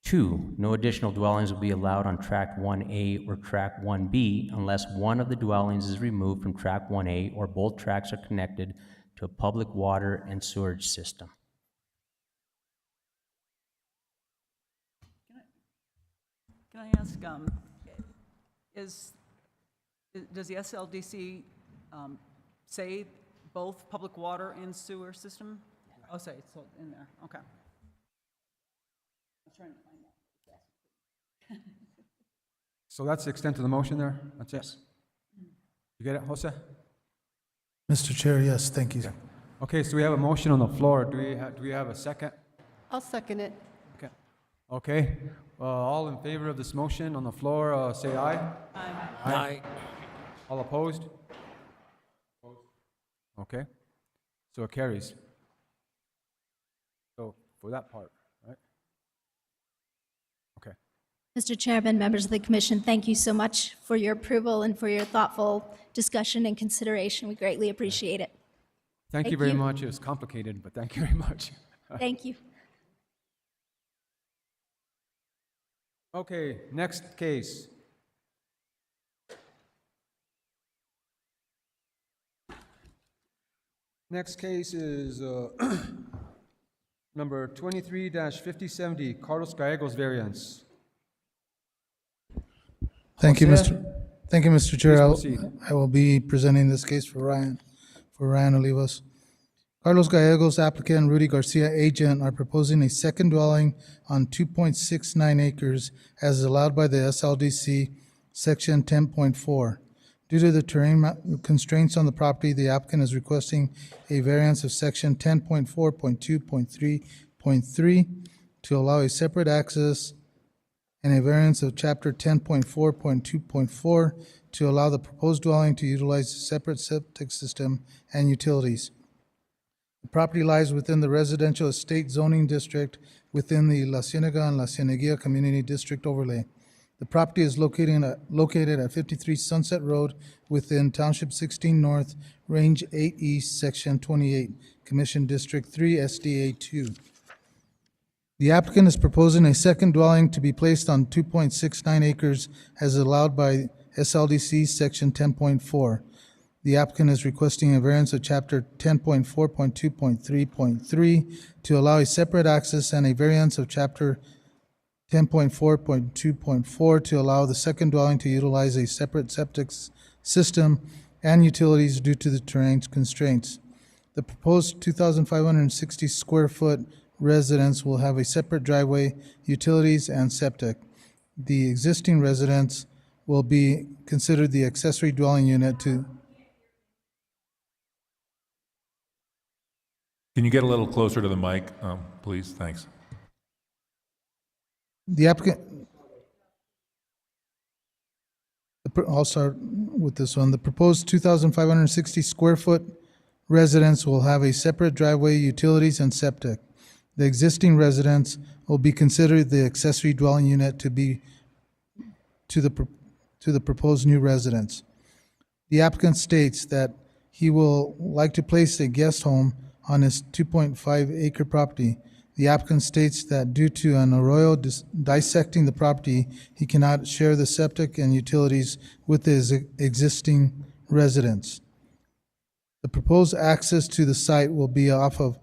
2, no additional dwellings will be allowed on tract 1A or tract 1B unless one of the dwellings is removed from tract 1A or both tracts are connected to a public water and sewage system.
Can I ask, does the SLDC say both public water and sewer system? Oh, say it's in there, okay. I'm trying to find that.
So that's the extent of the motion there? That's it? You get it, Jose?
Mr. Chair, yes, thank you.
Okay, so we have a motion on the floor. Do we have a second?
I'll second it.
Okay. Okay, all in favor of this motion on the floor, say aye.
Aye.
All opposed? Okay, so it carries. So for that part, right? Okay.
Mr. Chairman, members of the commission, thank you so much for your approval and for your thoughtful discussion and consideration. We greatly appreciate it.
Thank you
Thank
very
you.
much. It was complicated, but thank you very much.
Thank you.
Okay, next case. Next case is number 23-5070, Carlos Gallegos variance.
Thank you,
Jose?
Mr. Chair.
Please proceed.
I will be presenting this case for Ryan Olivas. Carlos Gallegos, applicant, Rudy Garcia, agent, are proposing a second dwelling on 2.69 acres as allowed by the SLDC, Section 10.4. Due to the terrain constraints on the property, the applicant is requesting a variance of Section 10.4.2.3.3 to allow a separate access and a variance of Chapter 10.4.2.4 to allow the proposed dwelling to utilize a separate septic system and utilities. The property lies within the residential estate zoning district within the La Cienega and La Cieneguilla Community District overlay. The property is located at 53 Sunset Road within Township 16 North, Range 8 East, Section 28, Commission District 3, SDA 2. The applicant is proposing a second dwelling to be placed on 2.69 acres as allowed by SLDC Section 10.4. The applicant is requesting a variance of Chapter 10.4.2.3.3 to allow a separate access and a variance of Chapter 10.4.2.4 to allow the second dwelling to utilize a separate septic system and utilities due to the terrain constraints. The proposed 2,560 square foot residence will have a separate driveway, utilities, and septic. The existing residence will be considered the accessory dwelling unit to.
Can you get a little closer to the mic, please? Thanks.
The applicant, I'll start with this one. The proposed 2,560 square foot residence will have a separate driveway, utilities, and septic. The existing residence will be considered the accessory dwelling unit to be to the proposed new residence. The applicant states that he will like to place a guest home on his 2.5 acre property. The applicant states that due to an arroyo dissecting the property, he cannot share the septic and utilities with his existing residence. The proposed access to the site will be off of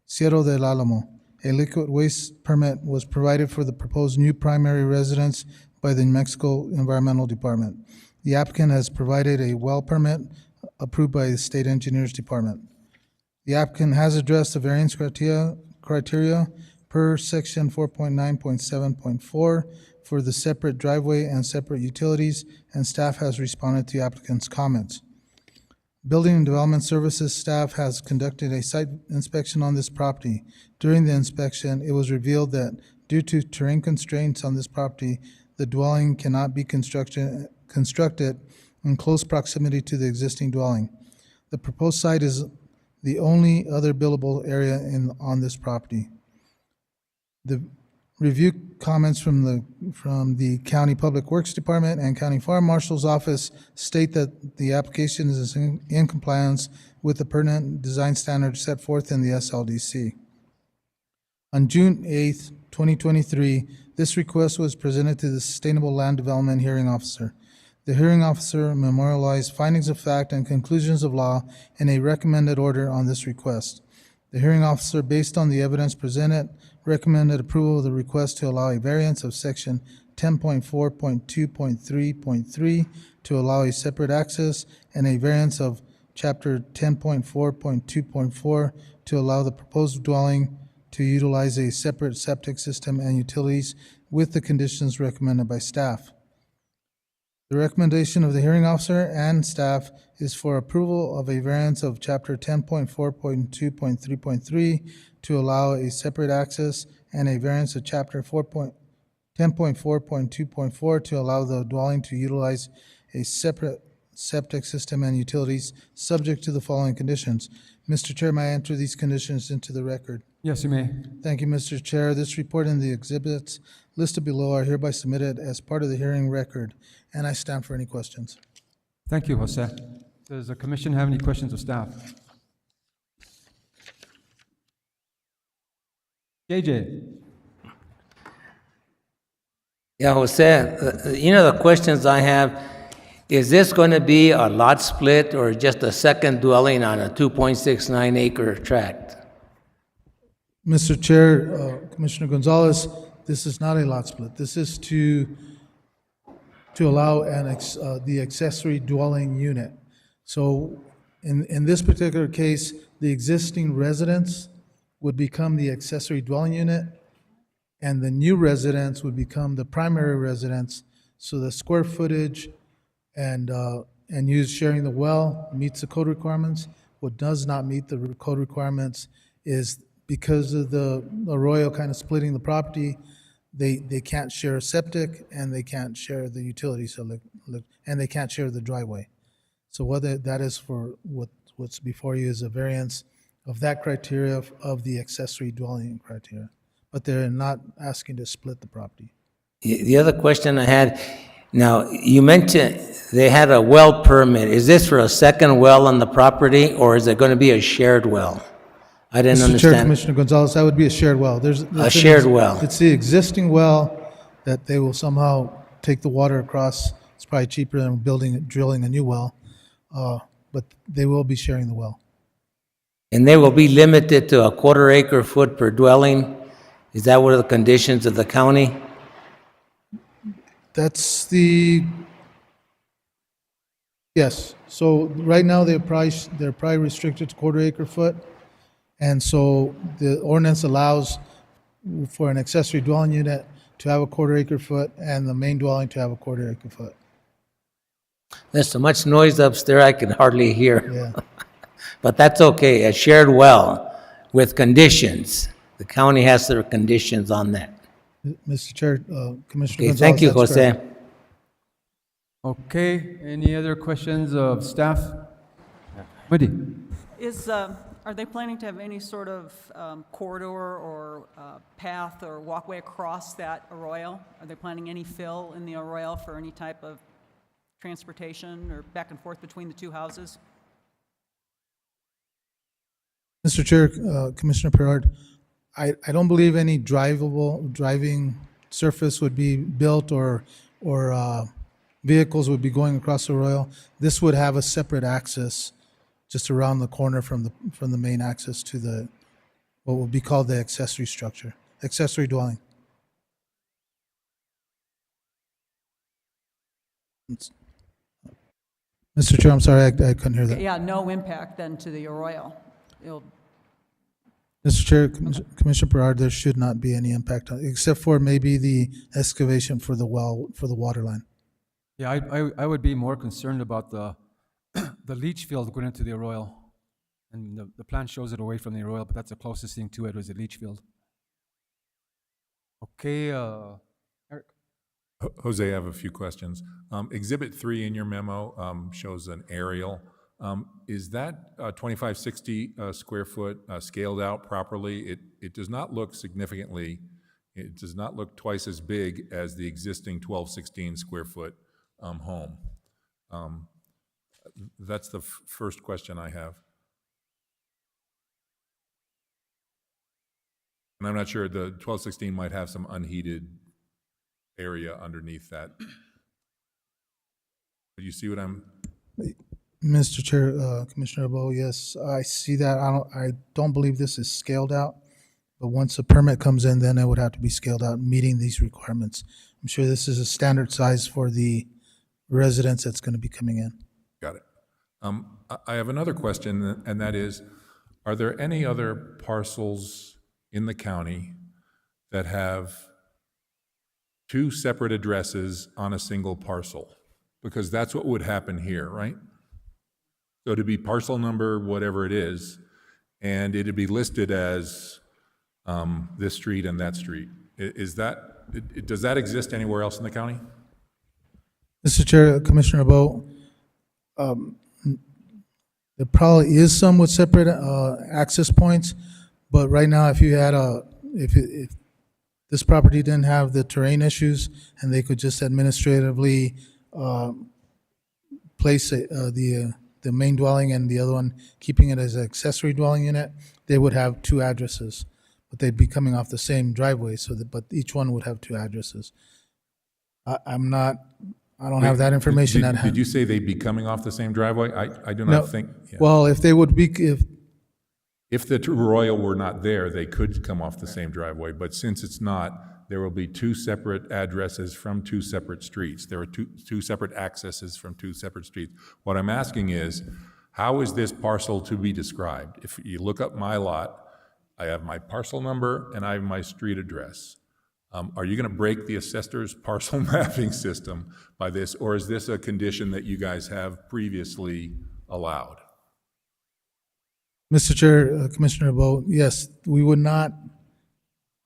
Cerro del Alamo. A liquid waste permit was provided for the proposed new primary residence by the New Mexico Environmental Department. The applicant has provided a well permit approved by the State Engineers Department. The applicant has addressed the variance criteria per section 4.9.7.4 for the separate driveway and separate utilities, and staff has responded to the applicant's comments. Building and Development Services staff has conducted a site inspection on this property. During the inspection, it was revealed that due to terrain constraints on this property, the dwelling cannot be constructed in close proximity to the existing dwelling. The proposed site is the only other buildable area on this property. The review comments from the County Public Works Department and County Fire Marshal's Office state that the application is in compliance with the pertinent design standards set forth in the SLDC. On June 8th, 2023, this request was presented to the Sustainable Land Development Hearing Officer. The hearing officer memorialized findings of fact and conclusions of law in a recommended order on this request. The hearing officer, based on the evidence presented, recommended approval of the request to allow a variance of Section 10.4.2.3.3 to allow a separate access and a variance of Chapter 10.4.2.4 to allow the proposed dwelling to utilize a separate septic system and utilities with the conditions recommended by staff. The recommendation of the hearing officer and staff is for approval of a variance of Chapter 10.4.2.3.3 to allow a separate access and a variance of Chapter 10.4.2.4 to allow the dwelling to utilize a separate septic system and utilities subject to the following conditions. Mr. Chair, may I enter these conditions into the record?
Yes, you may.
Thank you, Mr. Chair. This report and the exhibits listed below are hereby submitted as part of the hearing record, and I stand for any questions.
Thank you, Jose. Does the commission have any questions of staff? JJ?
Yeah, Jose, the questions I have, Is this going to be a lot split or just a second dwelling on a 2.69 acre tract?
Mr. Chair, Commissioner Gonzalez, this is not a lot split. This is to allow the accessory dwelling unit. So in this particular case, the existing residence would become the accessory dwelling unit, and the new residence would become the primary residence. So the square footage and use sharing the well meets the code requirements. What does not meet the code requirements is because of the Arroyo kind of splitting the property, they can't share a septic and they can't share the utilities, and they can't share the driveway. So whether that is for what's before you is a variance of that criteria of the accessory dwelling criteria. But they're not asking to split the property.
The other question I had, now, you mentioned they had a well permit. Is this for a second well on the property, or is it going to be a shared well? I didn't
Mr. Chair,
understand.
Commissioner Gonzalez, that would be a shared well.
A shared well.
It's the existing well that they will somehow take the water across. It's probably cheaper than drilling a new well, but they will be sharing the well.
And they will be limited to a 1/4 acre foot per dwelling? Is that one of the conditions of the county?
Yes. So right now, they're probably restricted to 1/4 acre foot. And so the ordinance allows for an accessory dwelling unit to have a 1/4 acre foot and the main dwelling to have a 1/4 acre foot.
There's so much noise upstairs I can hardly hear.
Yeah.
But that's okay, a shared well with conditions. The county has their conditions on that.
Mr. Chair, Commissioner
Okay,
Gonzalez.
thank you,
that's correct.
Jose.
Okay, any other questions of staff? Wendy?
Are they planning to have any sort of corridor or path or walkway across that arroyo? Are they planning any fill in the arroyo for any type of transportation or back and forth between the two houses?
Mr. Chair, Commissioner Perard, I don't believe any driving surface would be built or vehicles would be going across the arroyo. This would have a separate access just around the corner from the main access to the, what would be called the accessory structure, accessory dwelling. Mr. Chair, I'm sorry, I couldn't hear that.
Yeah, no impact then to the arroyo. It'll
Mr. Chair, Commissioner Perard, there should not be any impact, except for maybe the excavation for the well, for the water line.
Yeah, I would be more concerned about the the leach field going into the arroyo. And the plan shows it away from the arroyo, but that's the closest thing to it was the leach field. Okay, Eric?
Jose, I have a few questions. Exhibit 3 in your memo shows an aerial. Is that 2560 square foot scaled out properly? It does not look significantly, it does not look twice as big as the existing 1216 square foot home. That's the first question I have. And I'm not sure, the 1216 might have some unheated area underneath that. Do you see what I'm?
Mr. Chair, Commissioner Abo, yes, I see that. I don't believe this is scaled out, but once a permit comes in, then it would have to be scaled out, meeting these requirements. I'm sure this is a standard size for the residence that's going to be coming in.
Got it. I have another question, and that is, are there any other parcels in the county that have two separate addresses on a single parcel? Because that's what would happen here, right? So to be parcel number, whatever it is, and it'd be listed as this street and that street. Does that exist anywhere else in the county?
Mr. Chair, Commissioner Abo, there probably is some with separate access points, but right now, if you had if this property didn't have the terrain issues and they could just administratively place the main dwelling and the other one, keeping it as an accessory dwelling unit, they would have two addresses, but they'd be coming off the same driveway, but each one would have two addresses. I'm not I don't have that information at
Did
hand.
you say they'd be coming off the same driveway? I do
No.
not think, yeah.
Well, if they would be,
If the Royal were not there, they could come off the same driveway, but since it's not, there will be two separate addresses from two separate streets. There are two separate accesses from two separate streets. What I'm asking is, how is this parcel to be described? If you look up my lot, I have my parcel number and I have my street address. Are you going to break the assessor's parcel mapping system by this, or is this a condition that you guys have previously allowed?
Mr. Chair, Commissioner Bo, yes, we would not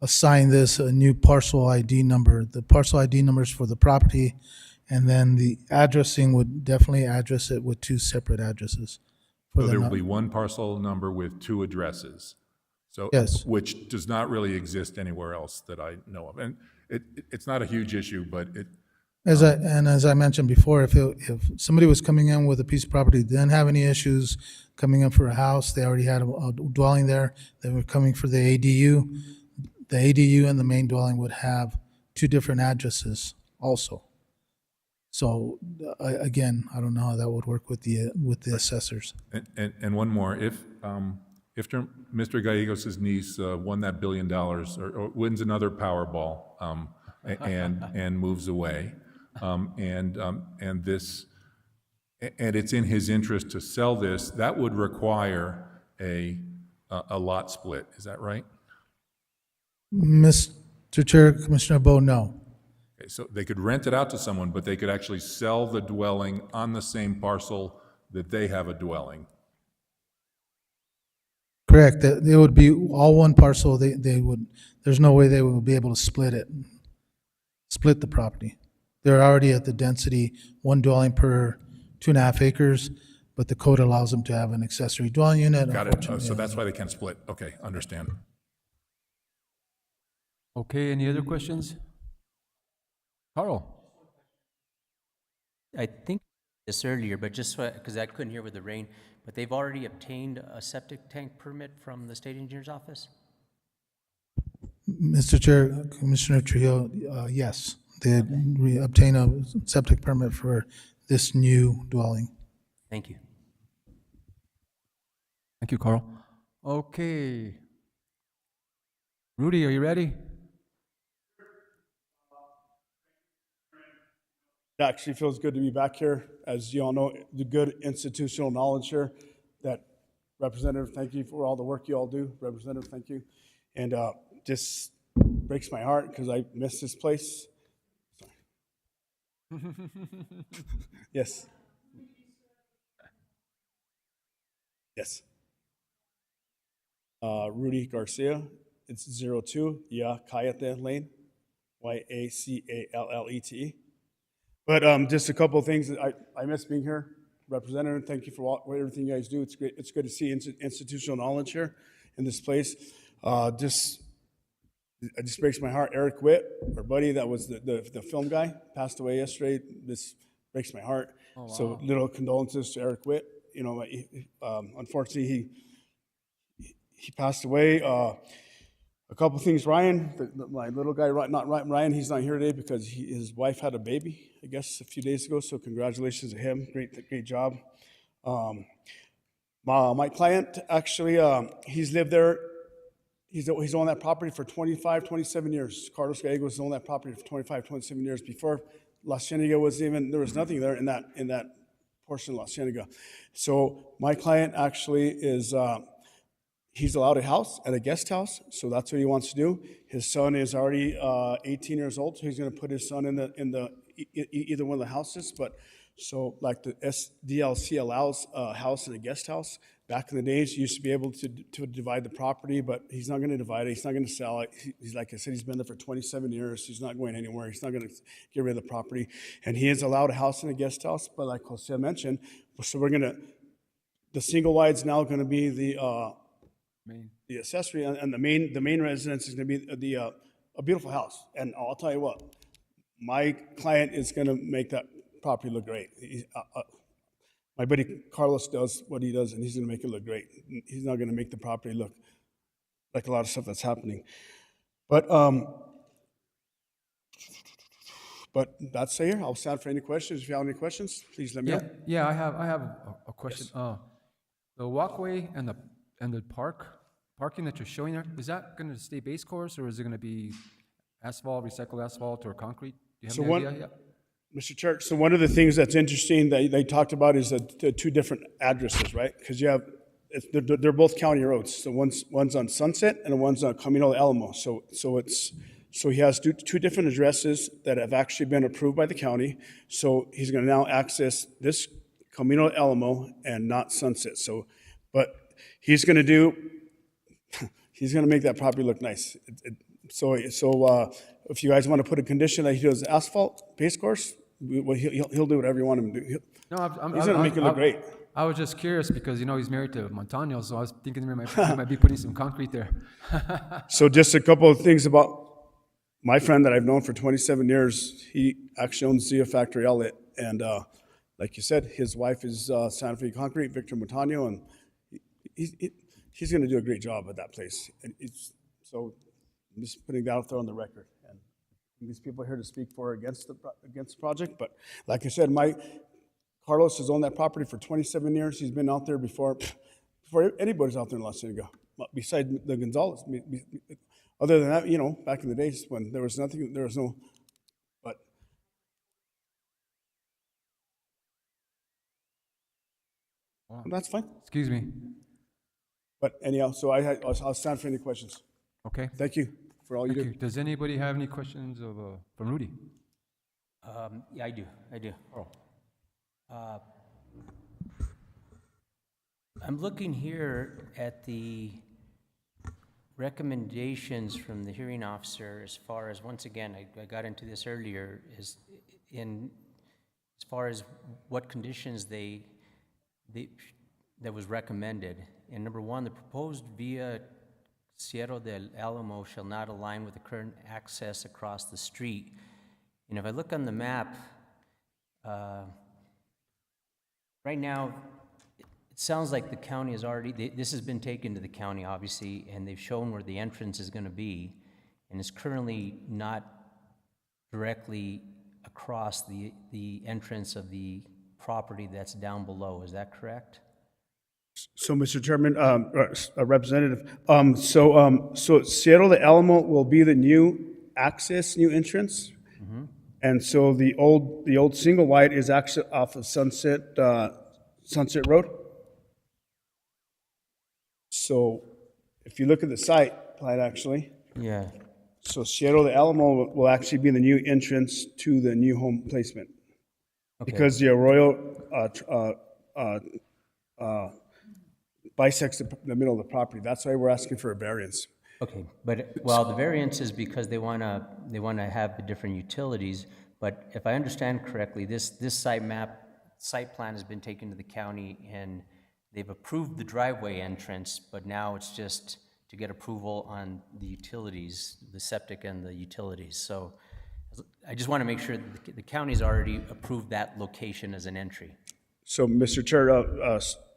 assign this a new parcel ID number. The parcel ID number is for the property, and then the addressing would definitely address it with two separate addresses. for
So
the
there will
nu-
be one parcel number with two addresses? So,
Yes.
which does not really exist anywhere else that I know of. And it's not a huge issue, but
As I mentioned before, if somebody was coming in with a piece of property, didn't have any issues coming in for a house, they already had a dwelling there, they were coming for the ADU and the main dwelling would have two different addresses also. So, again, I don't know how that would work with the assessors.
and one more, if Mr. Gallegos' niece won that $1 billion or wins another Powerball and moves away, and it's in his interest to sell this, that would require a lot split. Is that right?
Mr. Chair, Commissioner Bo, no.
Okay, so they could rent it out to someone, but they could actually sell the dwelling on the same parcel that they have a dwelling.
Correct, that it would be all one parcel, they would, there's no way they would be able to split the property. They're already at the density, one dwelling per 2.5 acres, but the code allows them to have an accessory dwelling unit.
Got it.
Unfortunately,
So that's why they can't split. Okay, understand.
Okay, any other questions? Carl?
I think this earlier, but just because I couldn't hear with the rain, but they've already obtained a septic tank permit from the state engineer's office?
Mr. Chair, Commissioner Trujillo, yes, they obtain a septic permit for this new dwelling.
Thank you.
Thank you, Carl. Okay. Rudy, are you ready?
It actually feels good to be back here. As you all know, the good institutional knowledge here that Representative, thank you for all the work you all do. Representative, thank you. And just breaks my heart because I miss this place. Sorry. Yes. Yes. Rudy Garcia. It's 02 Yacallete Lane, Yacallete. But just a couple of things. I miss being here. Representative, thank you for everything you guys do. It's great. It's good to see institutional knowledge here in this place. It just breaks my heart. Eric Witt, our buddy that was the film guy, passed away yesterday. This breaks my heart. Oh, wow. So little condolences to Eric Witt. You know, unfortunately, he passed away. A couple things, Ryan, my little guy, not Ryan, he's not here today because his wife had a baby, I guess, a few days ago, so congratulations to him. Great job. My client, actually, he's lived there. He's owned that property for 25, 27 years. Carlos Gallegos owned that property for 25, 27 years. Before La Cienega there was nothing there in that portion of La Cienega. So my client actually is... he's allowed a house and a guest house, so that's what he wants to do. His son is already 18 years old, so he's going to put his son in either one of the houses. But so like the SDLC allows a house and a guest house. Back in the days, you used to be able to divide the property, but he's not going to divide it. He's not going to sell it. He's like I said, he's been there for 27 years. He's not going anywhere. He's not going to get rid of the property, and he is allowed a house and a guest house. But like Jose mentioned, so the single wide's now going to be the accessory, and the main residence is going to be a beautiful house. And I'll tell you what, my client is going to make that property look great. My buddy Carlos does what he does, and he's going to make it look great. He's not going to make the property look like a lot of stuff that's happening. But But that's here. I'll stand for any questions. If you have any questions, please let me know.
Yeah, I have a question. The walkway and the parking that you're showing there, is that gonna stay base course, or is it gonna be asphalt, recycled asphalt, or concrete? Do you have
So
any
one-
idea? Yeah.
Mr. Church, so one of the things that's interesting that they talked about is the two different addresses, right? Because you have, they're both county roads. So one's on Sunset and one's on Camino de Alamo. So he has two different addresses that have actually been approved by the county. So he's going to now access this Camino de Alamo and not Sunset. So, but he's going to make that property look nice. So if you guys want to put a condition that he does asphalt base course, he'll do whatever you want him to do.
No,
He's going to make it look great.
I was just curious because, he's married to Montano, so I was thinking he might be putting some concrete there.
So just a couple of things about my friend that I've known for 27 years. He actually owns Zia Factory Outlet. And like you said, his wife is Santa Fe Concrete, Victor Montano, and he's going to do a great job at that place. And so I'm just putting that out there on the record. And these people are here to speak for or against the project. But like I said, Carlos has owned that property for 27 years. He's been out there before anybody's out there in La Cienega, besides the Gonzalez. Other than that, back in the days when there was nothing, there was no, but. That's fine.
Excuse me.
But anyhow, so I'll stand for any questions.
Okay.
Thank you for all you
Thank
do.
you. Does anybody have any questions from Rudy?
Yeah, I do.
Oh.
I'm looking here at the recommendations from the hearing officer as far as, once again, I got into this earlier, as far as what conditions that was recommended. And number one, the proposed via Cerro del Alamo shall not align with the current access across the street. And if I look on the map, right now, it sounds like the county has already, this has been taken to the county, obviously, and they've shown where the entrance is going to be, and it's currently not directly across the entrance of the property that's down below. Is that correct?
So, Mr. Chairman, Representative, so Cerro de Alamo will be the new access, new entrance. And so the old single wide is actually off of Sunset Road. So if you look at the site plan, actually,
Yeah.
so Cerro de Alamo will actually be the new entrance to the new home placement.
Okay.
Because the Arroyo bisects the middle of the property. That's why we're asking for a variance.
Okay, but, well, the variance is because they want to have the different utilities, but if I understand correctly, this site plan has been taken to the county, and they've approved the driveway entrance, but now it's just to get approval on the utilities, the septic and the utilities. So I just want to make sure that the county's already approved that location as an entry.
So, Mr. Chair,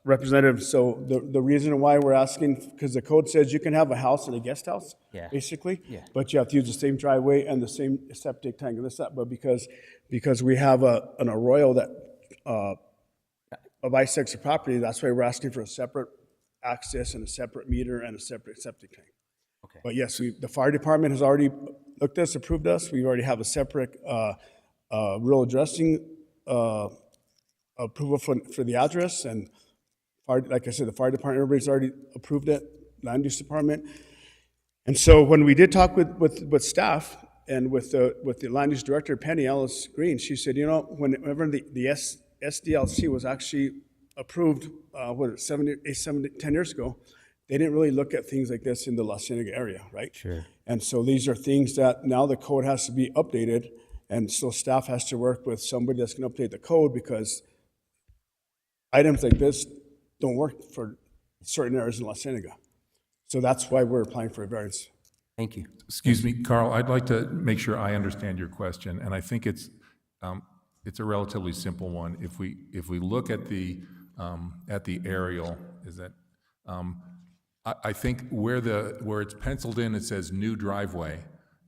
Representative, so the reason why we're asking, because the code says you can have a house and a guest house,
Yeah.
basically.
Yeah.
But you have to use the same driveway and the same septic tank and this, that, but because we have an arroyo that bisects the property, that's why we're asking for a separate access and a separate meter and a separate septic tank.
Okay.
But yes, the fire department has already looked at us, approved us. We already have a separate rural addressing approval for the address, and like I said, the fire department, everybody's already approved it, land use department. And so when we did talk with staff and with the land use director, Penny Ellis Green, she said, whenever the SDLC was actually approved, 10 years ago, they didn't really look at things like this in the La Cienega area, right?
Sure.
And so these are things that now the code has to be updated, and so staff has to work with somebody that's going to update the code, because items like this don't work for certain areas in La Cienega. So that's why we're applying for a variance.
Thank you.
Excuse me, Carl, I'd like to make sure I understand your question, and I think it's a relatively simple one. If we look at the aerial, is that I think where it's penciled in, it says new driveway.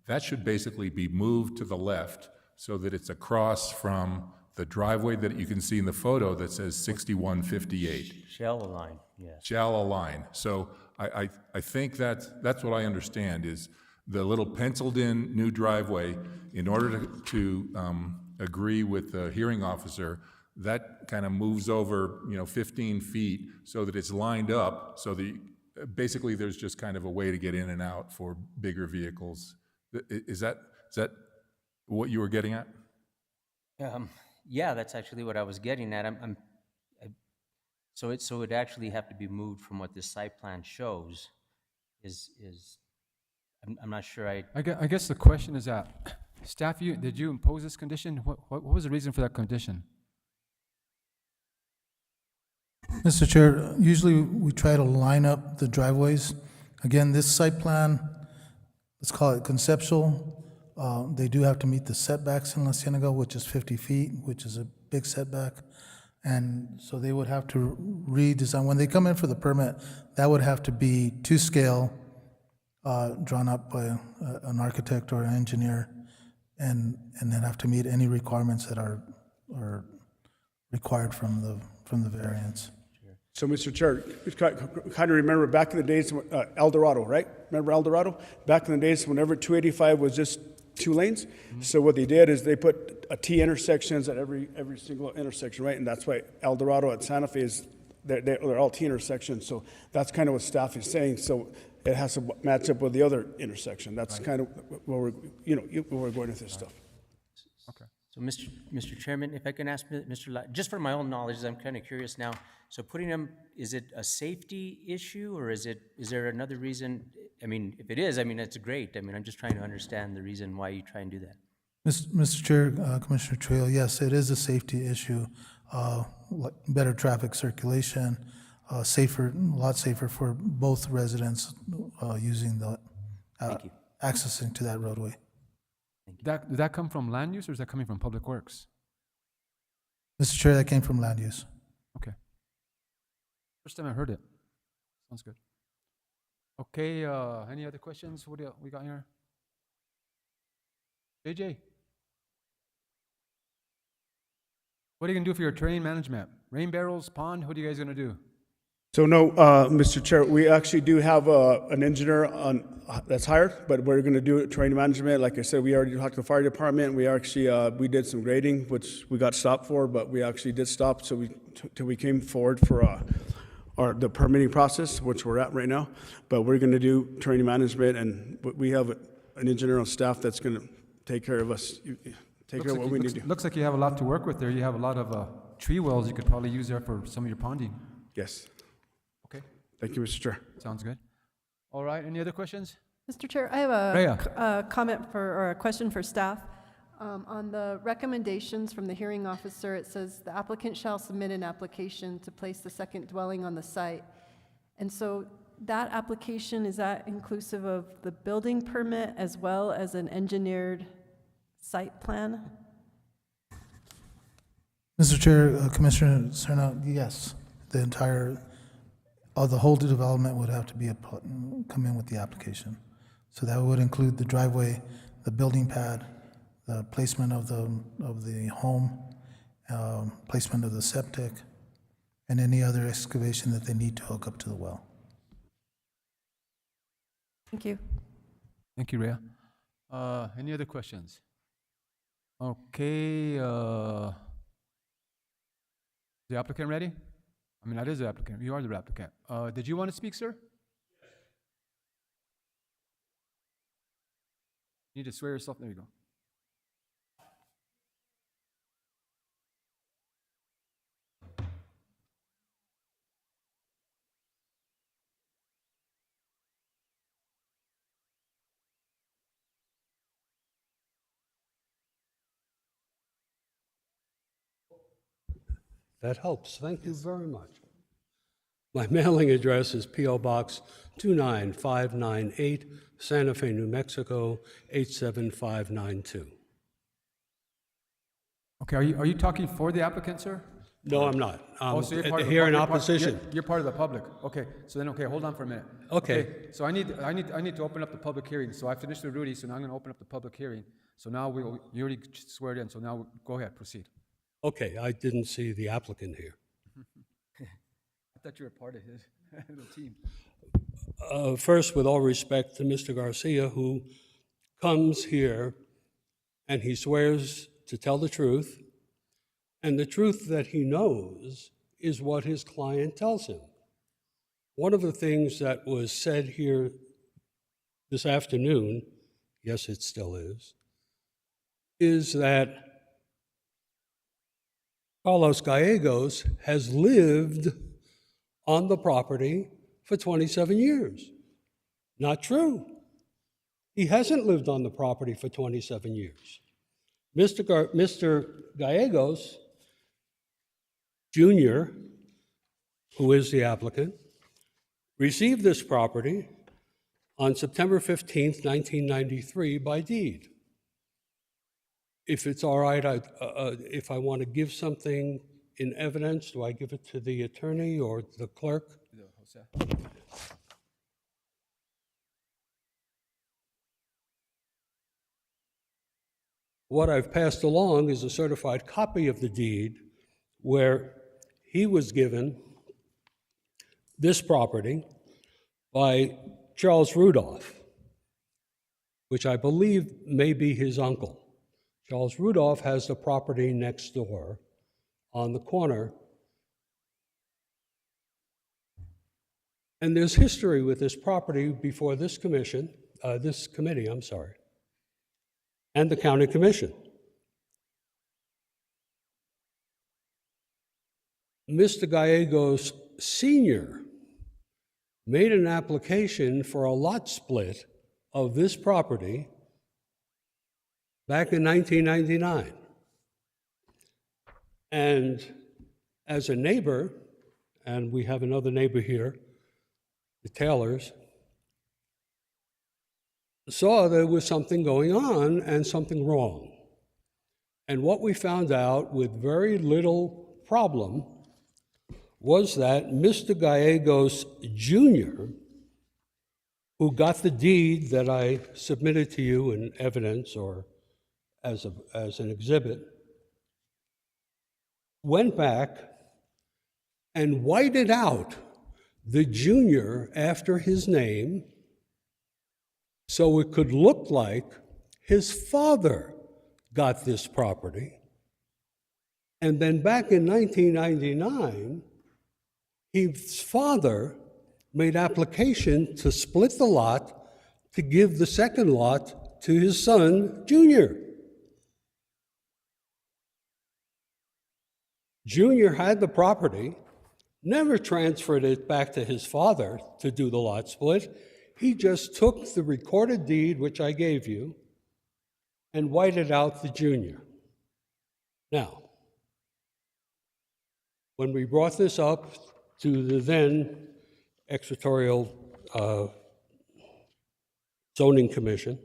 That should basically be moved to the left so that it's across from the driveway that you can see in the photo that says 6158.
Shall align, yes.
Shall align. So I think that's what I understand, is the little penciled-in new driveway, in order to agree with the hearing officer, that kind of moves over, 15 feet so that it's lined up, so basically there's just kind of a way to get in and out for bigger vehicles. Is that what you were getting at?
Yeah, that's actually what I was getting at. So it would actually have to be moved from what this site plan shows. I'm not sure.
I guess the question is that, staff, did you impose this condition? What was the reason for that condition?
Mr. Chair, usually we try to line up the driveways. Again, this site plan, let's call it conceptual. They do have to meet the setbacks in La Cienega, which is 50 feet, which is a big setback. And so they would have to redesign. When they come in for the permit, that would have to be to scale, drawn up by an architect or an engineer, and then have to meet any requirements that are required from the variance.
So, Mr. Chair, kind of remember back in the days, El Dorado, right? Remember El Dorado? Back in the days whenever 285 was just 2 lanes. So what they did is they put T intersections at every single intersection, right? And that's why El Dorado at Santa Fe they're all T intersections. So that's kind of what staff is saying. So it has to match up with the other intersection. That's kind of where we're going with this stuff.
Okay.
So, Mr. Chairman, if I can ask Mr. Lai, just for my own knowledge, I'm kind of curious now. So putting them, is it a safety issue, or is there another reason? I mean, if it is, it's great. I'm just trying to understand the reason why you try and do that.
Mr. Chair, Commissioner Trillo, yes, it is a safety issue. Better traffic circulation, a lot safer for both residents using
Thank you.
accessing to that roadway.
Did that come from land use, or is that coming from Public Works?
Mr. Chair, that came from land use.
Okay. First time I heard it. Sounds good. Okay, any other questions? What do we got here? JJ? What are you gonna do for your terrain management? Rain barrels, pond, what are you guys gonna do?
So no, Mr. Chair, we actually do have an engineer that's hired, but we're going to do terrain management. Like I said, we already talked to the fire department. We actually we did some grading, which we got stopped for, but we actually did stop. So till we came forward for the permitting process, which we're at right now. But we're going to do terrain management, and we have an engineer on staff that's going to take care of us, take care of what we need to do.
Looks like you have a lot to work with there. You have a lot of tree wells you could probably use there for some of your ponding.
Yes.
Okay,
Thank you, Mr. Chair.
sounds good. All right, any other questions?
Mr. Chair, I have a comment or a question for staff. On the recommendations from the hearing officer, it says the applicant shall submit an application to place the second dwelling on the site. And so that application, is that inclusive of the building permit as well as an engineered site plan?
Mr. Chair, Commissioner Serna, yes, the whole development would have to be come in with the application. So that would include the driveway, the building pad, the placement of the home, placement of the septic, and any other excavation that they need to hook up to the well.
Thank you.
Thank you, Rhea. Any other questions? Okay, the applicant ready? I mean, that is the applicant. You are the applicant. Did you want to speak, sir? You need to swear yourself. There you go.
That helps. Thank you very much. My mailing address is P.O. Box 29598, Santa Fe, New Mexico 87592.
Okay, are you talking for the applicant, sir?
No, I'm not.
Oh, so you're part of the
Here in
you're part-
opposition.
You're part of the public. Okay, so then, okay, hold on for a minute.
Okay.
So I need to open up the public hearing. So I finished with Rudy, so now I'm gonna open up the public hearing. So now you already swear it in, so now, go ahead, proceed.
Okay, I didn't see the applicant here.
I thought you were part of the team.
First, with all respect to Mr. Garcia, who comes here and he swears to tell the truth, and the truth that he knows is what his client tells him. One of the things that was said here this afternoon, yes, it still is that Carlos Gallegos has lived on the property for 27 years. Not true. He hasn't lived on the property for 27 years. Mr. Gallegos Jr., who is the applicant, received this property on September 15th, 1993 by deed. If it's all right, if I want to give something in evidence, do I give it to the attorney or the clerk? What I've passed along is a certified copy of the deed where he was given this property by Charles Rudolph, which I believe may be his uncle. Charles Rudolph has the property next door on the corner. And there's history with this property before this committee, and the county commission. Mr. Gallegos Sr. made an application for a lot split of this property back in 1999. And as a neighbor, and we have another neighbor here, the Taylors, saw there was something going on and something wrong. And what we found out with very little problem was that Mr. Gallegos Jr., who got the deed that I submitted to you in evidence or as an exhibit, went back and whited out the junior after his name so it could look like his father got this property. And then back in 1999, his father made application to split the lot to give the second lot to his son, Junior. Junior had the property, never transferred it back to his father to do the lot split. He just took the recorded deed, which I gave you, and whited out the junior. Now, when we brought this up to the then extraterritorial zoning commission,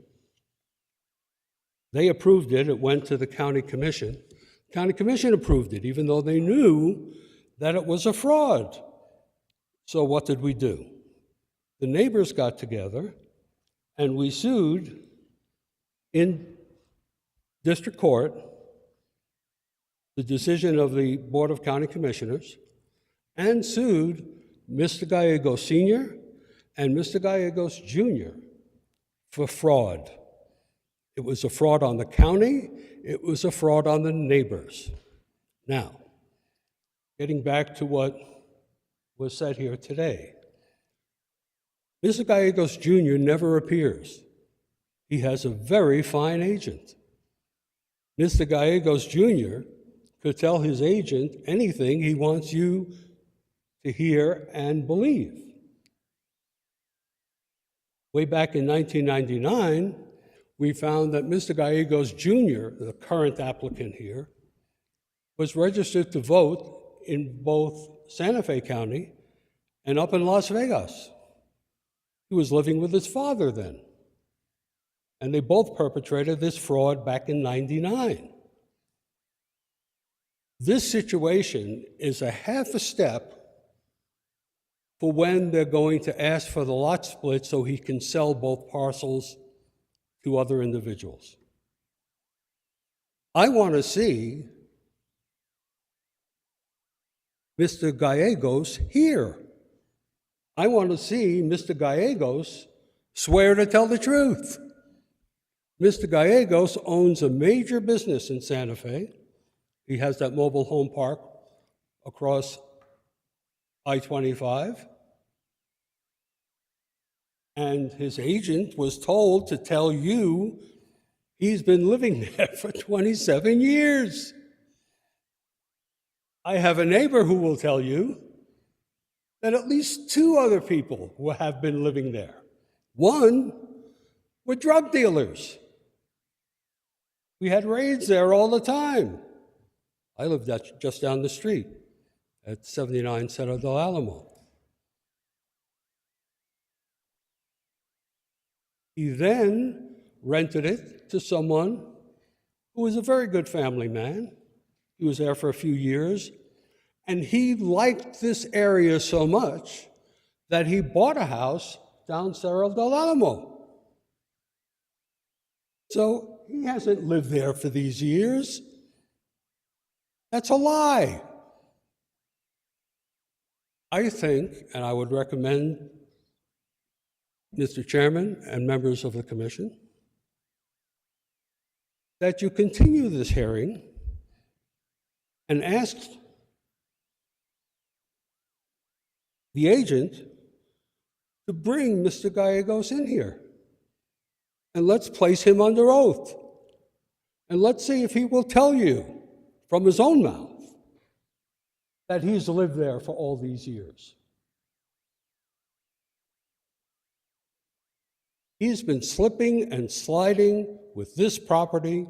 they approved it. It went to the county commission. County commission approved it, even though they knew that it was a fraud. So what did we do? The neighbors got together and we sued in district court the decision of the Board of County Commissioners and sued Mr. Gallegos Sr. and Mr. Gallegos Jr. for fraud. It was a fraud on the county. It was a fraud on the neighbors. Now, getting back to what was said here today, Mr. Gallegos Jr. never appears. He has a very fine agent. Mr. Gallegos Jr. could tell his agent anything he wants you to hear and believe. Way back in 1999, we found that Mr. Gallegos Jr., the current applicant here, was registered to vote in both Santa Fe County and up in Las Vegas. He was living with his father then. And they both perpetrated this fraud back in '99. This situation is a half a step for when they're going to ask for the lot split so he can sell both parcels to other individuals. I want to see Mr. Gallegos here. I want to see Mr. Gallegos swear to tell the truth. Mr. Gallegos owns a major business in Santa Fe. He has that mobile home park across I-25. And his agent was told to tell you he's been living there for 27 years. I have a neighbor who will tell you that at least 2 other people who have been living there. One were drug dealers. We had raids there all the time. I lived just down the street at 79 Cerro del Alamo. He then rented it to someone who was a very good family man. He was there for a few years, and he liked this area so much that he bought a house down Cerro del Alamo. So he hasn't lived there for these years. That's a lie. I think, and I would recommend, Mr. Chairman and members of the commission, that you continue this hearing and ask the agent to bring Mr. Gallegos in here. And let's place him under oath. And let's see if he will tell you from his own mouth that he's lived there for all these years. He's been slipping and sliding with this property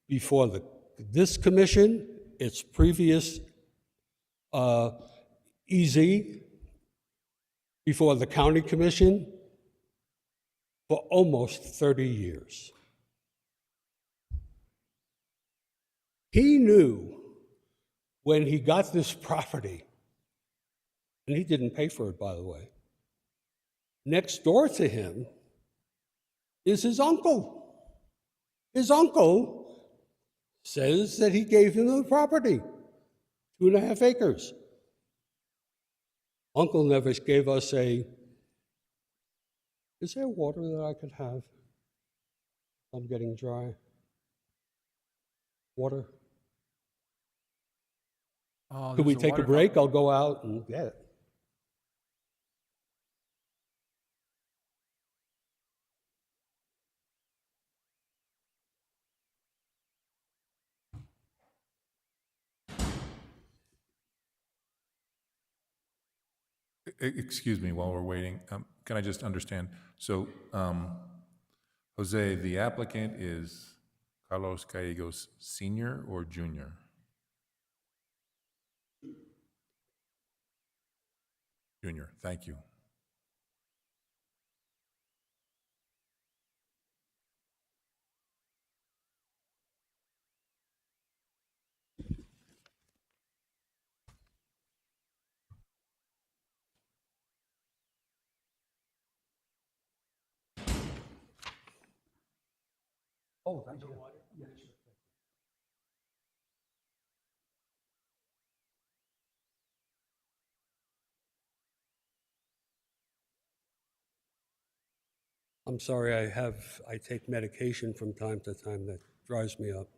before this commission, its previous EZ, before the county commission, for almost 30 years. He knew when he got this property, and he didn't pay for it, by the way, next door to him is his uncle. His uncle says that he gave him the property, 2.5 acres. Uncle never gave us is there water that I could have? I'm getting dry. Water? Could we take a break? I'll go out and get it.
Excuse me while we're waiting. Can I just understand? So, Jose, the applicant is Carlos Gallegos Sr. or Jr.? Junior, thank you.
Oh, thank you. Yeah, sure. I'm sorry, I take medication from time to time that dries me up.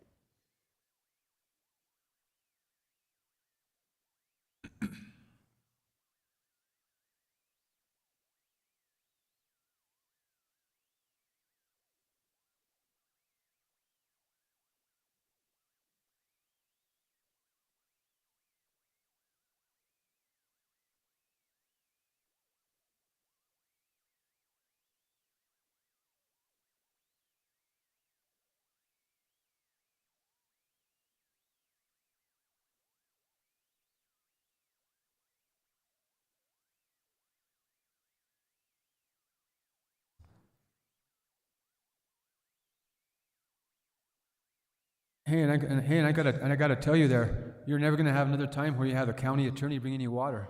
Hey, and I gotta tell you there, you're never gonna have another time where you have a county attorney bringing you water.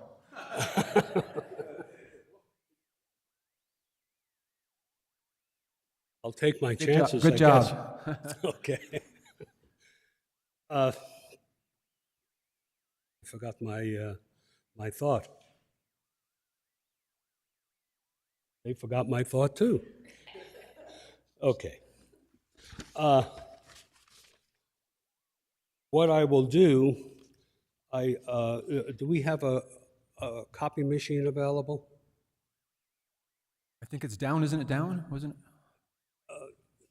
I'll take my
Good job.
chances,
Good
I
job.
guess. Okay. I forgot my thought. They forgot my thought, too. Okay. What I will do, do we have a copy machine available?
I think it's down, isn't it down? Wasn't it?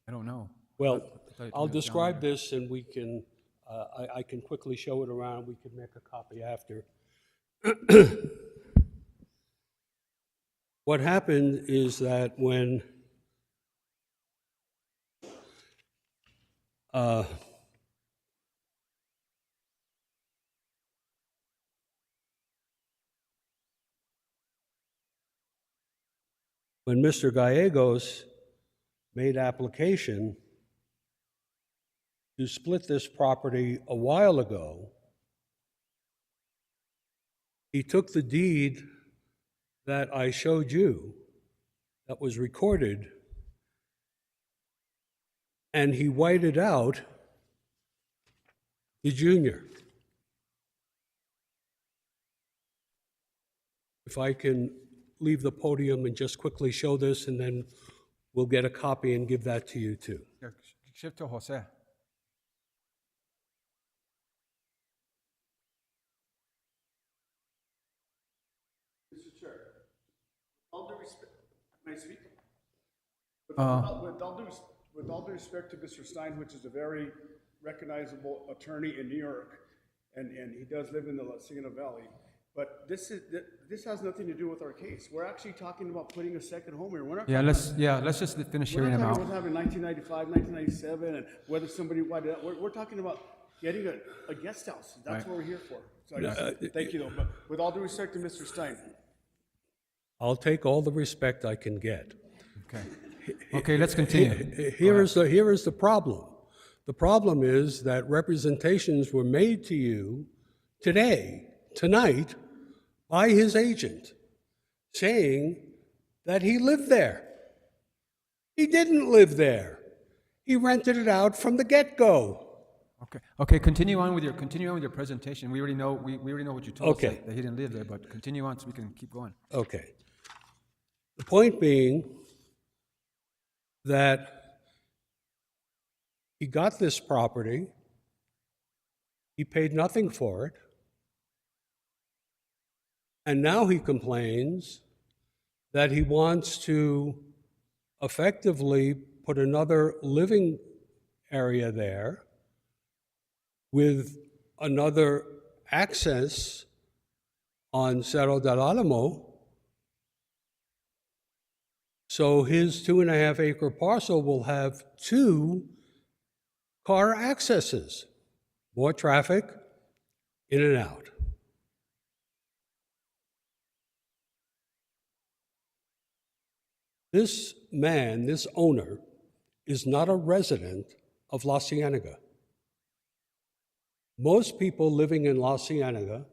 I don't know.
Well,
I thought you told
I'll
me it was down
describe
there.
this, and we can, I can quickly show it around. We can make a copy after. What happened is that when Mr. Gallegos made application to split this property a while ago, he took the deed that I showed you, that was recorded, and he whited out the junior. If I can leave the podium and just quickly show this, and then we'll get a copy and give that to you too.
Yeah, shift to Jose.
Mr. Chair, all due respect, may I speak? With all due respect to Mr. Stein, which is a very recognizable attorney in New York, and he does live in the La Cienega Valley, but this has nothing to do with our case. We're actually talking about putting a second home here. We're not.
Yeah, let's just finish
We're
hearing
not
him
talking
out.
about having 1995, 1997, and whether somebody whited out. We're talking about getting a guest house. That's
Right.
what we're here for. So thank you, though. But with all due respect to Mr. Stein,
I'll take all the respect I can get.
Okay. Okay, let's continue.
Here is the problem. The problem is that representations were made to you tonight, by his agent, saying that he lived there. He didn't live there. He rented it out from the get-go.
Okay, continue on with your presentation. We already know what you told us,
Okay.
that he didn't live there, but continue on so we can keep going.
Okay. The point being that he got this property, he paid nothing for it, and now he complains that he wants to effectively put another living area there with another access on Cerro del Alamo. So his 2.5-acre parcel will have 2 car accesses, more traffic in and out. This man, this owner, is not a resident of La Cienega. Most people living in La Cienega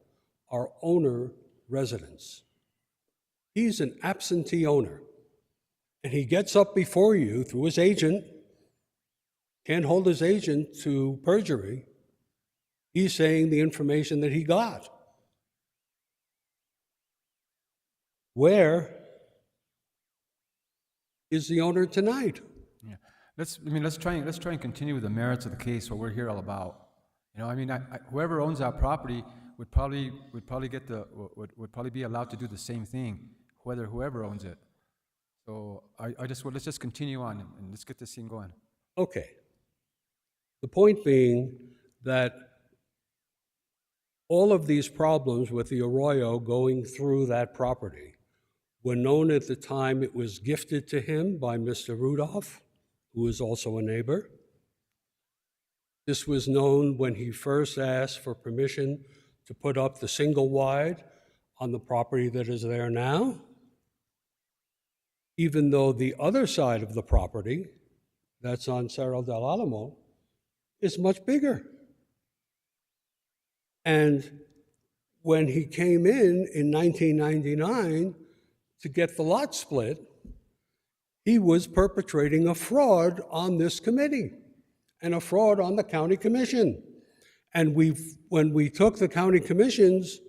are owner residents. He's an absentee owner. And he gets up before you through his agent, can't hold his agent to perjury. He's saying the information that he got. Where is the owner tonight?
Yeah. Let's try and continue with the merits of the case, what we're here all about. You know, I mean, whoever owns that property would probably be allowed to do the same thing, whoever owns it. So let's just continue on and let's get this thing going.
Okay. The point being that all of these problems with the arroyo going through that property were known at the time it was gifted to him by Mr. Rudolph, who is also a neighbor. This was known when he first asked for permission to put up the single wide on the property that is there now, even though the other side of the property, that's on Cerro del Alamo, is much bigger. And when he came in 1999 to get the lot split, he was perpetrating a fraud on this committee and a fraud on the county commission. And when we took the county commission's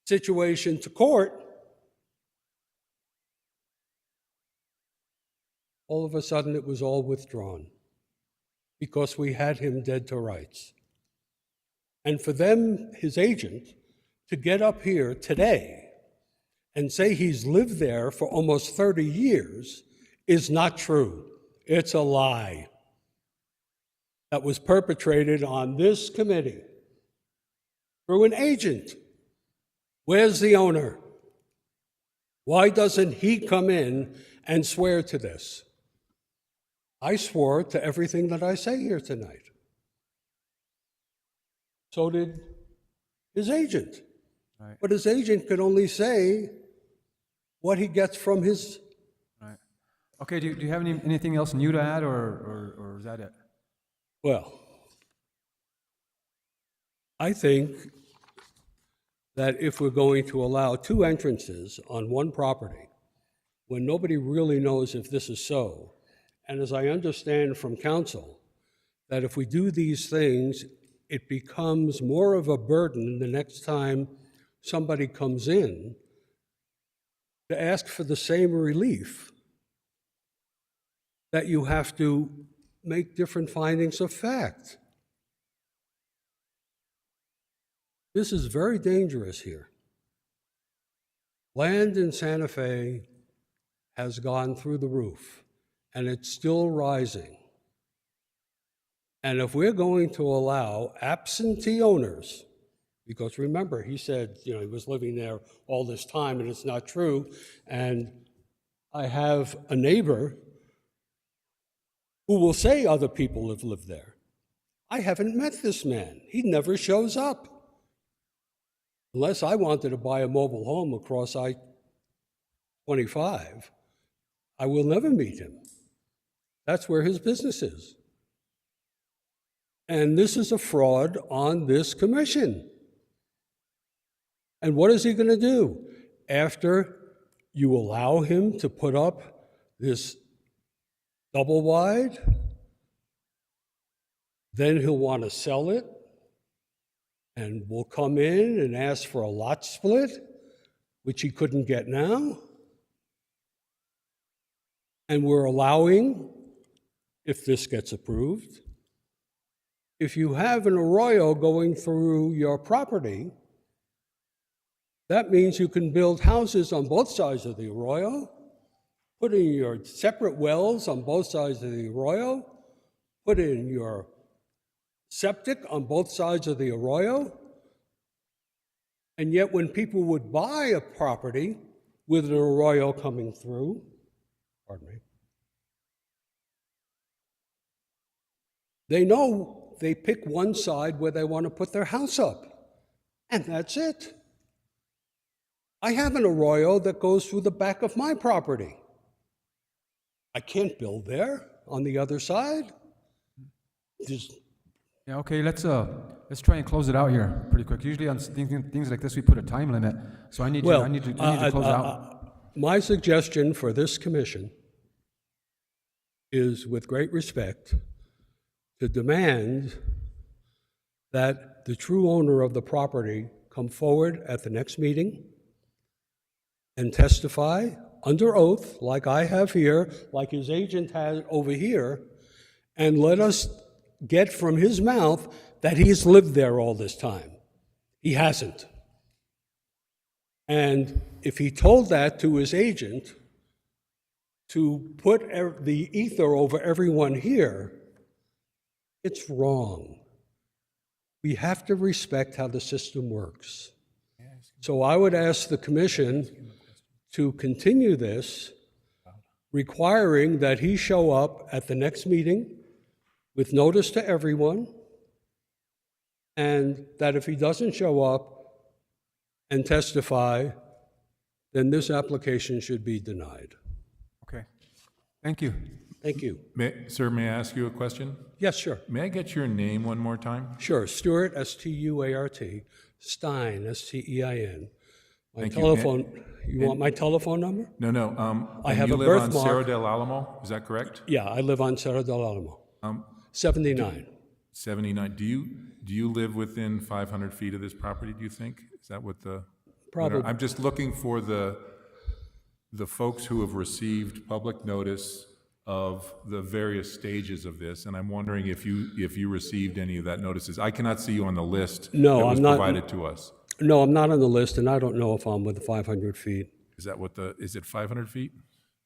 situation to court, all of a sudden it was all withdrawn because we had him dead to rights. And for them, his agent, to get up here today and say he's lived there for almost 30 years is not true. It's a lie that was perpetrated on this committee through an agent. Where's the owner? Why doesn't he come in and swear to this? I swore to everything that I say here tonight. So did his agent.
Right.
But his agent could only say what he gets from his...
Right. Okay, do you have anything else new to add, or is that it?
Well, I think that if we're going to allow two entrances on one property, when nobody really knows if this is so, and as I understand from counsel, that if we do these things, it becomes more of a burden the next time somebody comes in to ask for the same relief, that you have to make different findings of fact. This is very dangerous here. Land in Santa Fe has gone through the roof, and it's still rising. And if we're going to allow absentee owners, because remember, he said, he was living there all this time, and it's not true. And I have a neighbor who will say other people have lived there. I haven't met this man. He never shows up. Unless I wanted to buy a mobile home across I-25, I will never meet him. That's where his business is. And this is a fraud on this commission. And what is he going to do? After you allow him to put up this double wide, then he'll want to sell it, and will come in and ask for a lot split, which he couldn't get now. And we're allowing, if this gets approved, if you have an arroyo going through your property, that means you can build houses on both sides of the arroyo, put in your separate wells on both sides of the arroyo, put in your septic on both sides of the arroyo. And yet when people would buy a property with an arroyo coming through, they know they pick one side where they want to put their house up, and that's it. I have an arroyo that goes through the back of my property. I can't build there on the other side.
Yeah, okay, let's try and close it out here pretty quick. Usually on things like this, we put a time limit, so I need to close it out.
My suggestion for this commission is, with great respect, to demand that the true owner of the property come forward at the next meeting and testify under oath, like I have here, like his agent has over here, and let us get from his mouth that he's lived there all this time. He hasn't. And if he told that to his agent to put the ether over everyone here, it's wrong. We have to respect how the system works. So I would ask the commission to continue this, requiring that he show up at the next meeting with notice to everyone, and that if he doesn't show up and testify, then this application should be denied.
Okay, thank you.
Thank you.
Sir, may I ask you a question?
Yes, sure.
May I get your name one more time?
Sure. Stuart, S-T-U-A-R-T, Stein, S-T-E-I-n. My
Thank you.
telephone, you want my telephone number?
No, no.
I
and
have
you
a
live on
birthmark.
Cerro del Alamo, is that correct?
Yeah, I live on Cerro del Alamo, 79.
79. Do you live within 500 feet of this property, do you think? Is that what the...
Probably.
I'm just looking for the folks who have received public notice of the various stages of this, and I'm wondering if you received any of that notices. I cannot see you on the list
No,
that was
I'm not-
provided to us.
No, I'm not on the list, and I don't know if I'm within 500 feet.
Is that what is it 500 feet?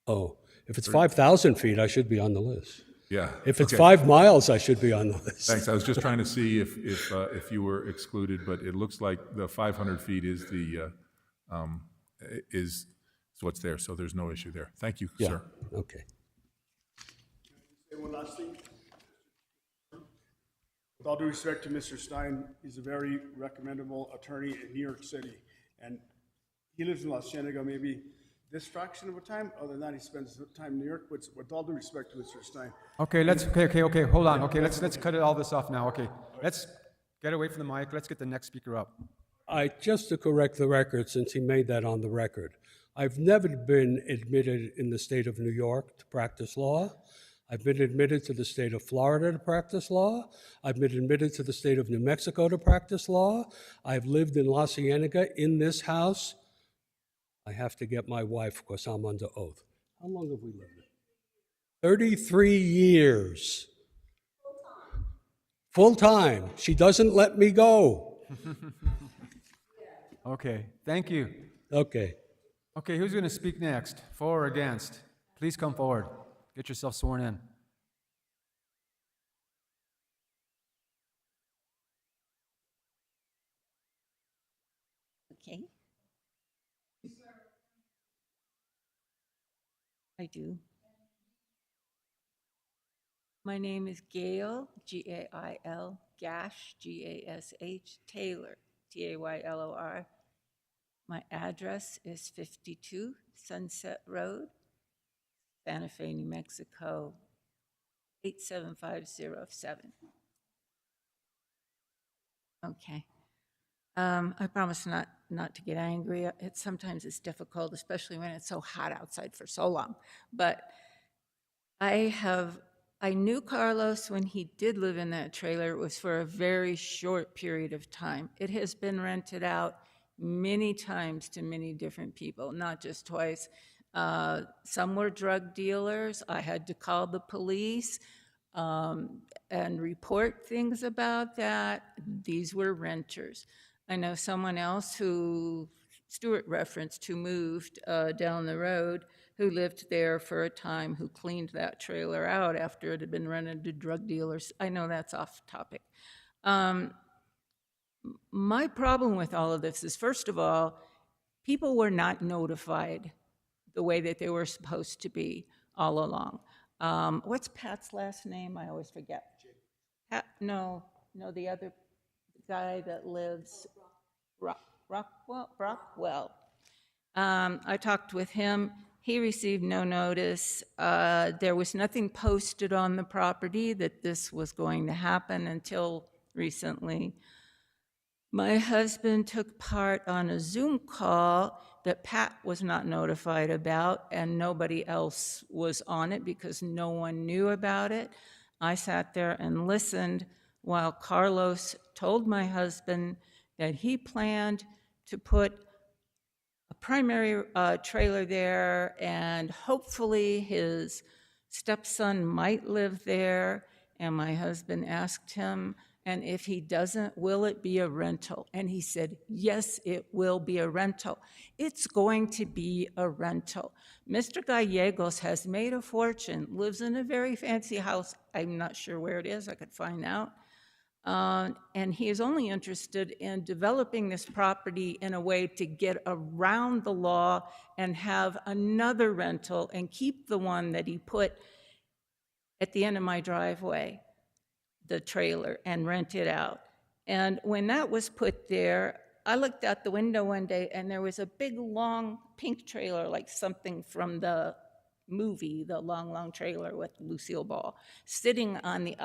Oh, if it's 5,000 feet, I should be on the list.
Yeah.
If it's
okay.
5 miles, I should be on the list.
Thanks. I was just trying to see if you were excluded, but it looks like the 500 feet is what's there, so there's no issue there. Thank you,
Yeah,
sir.
okay.
Say one last thing. With all due respect to Mr. Stein, he's a very recommendable attorney in New York City. And he lives in La Cienega maybe this fraction of a time. Other than that, he spends time in New York. With all due respect to Mr. Stein.
Okay, okay, hold on. Okay, let's cut all this off now. Okay, let's get away from the mic. Let's get the next speaker up.
Just to correct the record, since he made that on the record, I've never been admitted in the state of New York to practice law. I've been admitted to the state of Florida to practice law. I've been admitted to the state of New Mexico to practice law. I've lived in La Cienega in this house. I have to get my wife because I'm under oath. How long have we lived there? 33 years. Full time. She doesn't let me go.
Okay, thank you.
Okay.
Okay, who's going to speak next? For or against? Please come forward. Get yourself sworn in.
Okay. I do. My name is Gail, G-A-I-L, Gash, G-A-S-H, Taylor, T-A-Y-L-O-R. My address is 52 Sunset Road, Santa Fe, New Mexico, 87507. Okay. I promise not to get angry. Sometimes it's difficult, especially when it's so hot outside for so long. But I knew Carlos when he did live in that trailer. It was for a very short period of time. It has been rented out many times to many different people, not just twice. Some were drug dealers. I had to call the police and report things about that. These were renters. I know someone else who Stuart referenced who moved down the road, who lived there for a time, who cleaned that trailer out after it had been rented to drug dealers. I know that's off topic. My problem with all of this is, first of all, people were not notified the way that they were supposed to be all along. What's Pat's last name? I always forget. Pat, no, the other guy that lives, Brockwell. I talked with him. He received no notice. There was nothing posted on the property that this was going to happen until recently. My husband took part on a Zoom call that Pat was not notified about, and nobody else was on it because no one knew about it. I sat there and listened while Carlos told my husband that he planned to put a primary trailer there, and hopefully his stepson might live there. And my husband asked him, and if he doesn't, will it be a rental? And he said, yes, it will be a rental. It's going to be a rental. Mr. Gallegos has made a fortune, lives in a very fancy house. I'm not sure where it is. I could find out. And he is only interested in developing this property in a way to get around the law and have another rental and keep the one that he put at the end of my driveway, the trailer, and rent it out. And when that was put there, I looked out the window one day and there was a big long pink trailer, like something from the movie, The Long, Long Trailer with Lucille Ball, sitting on the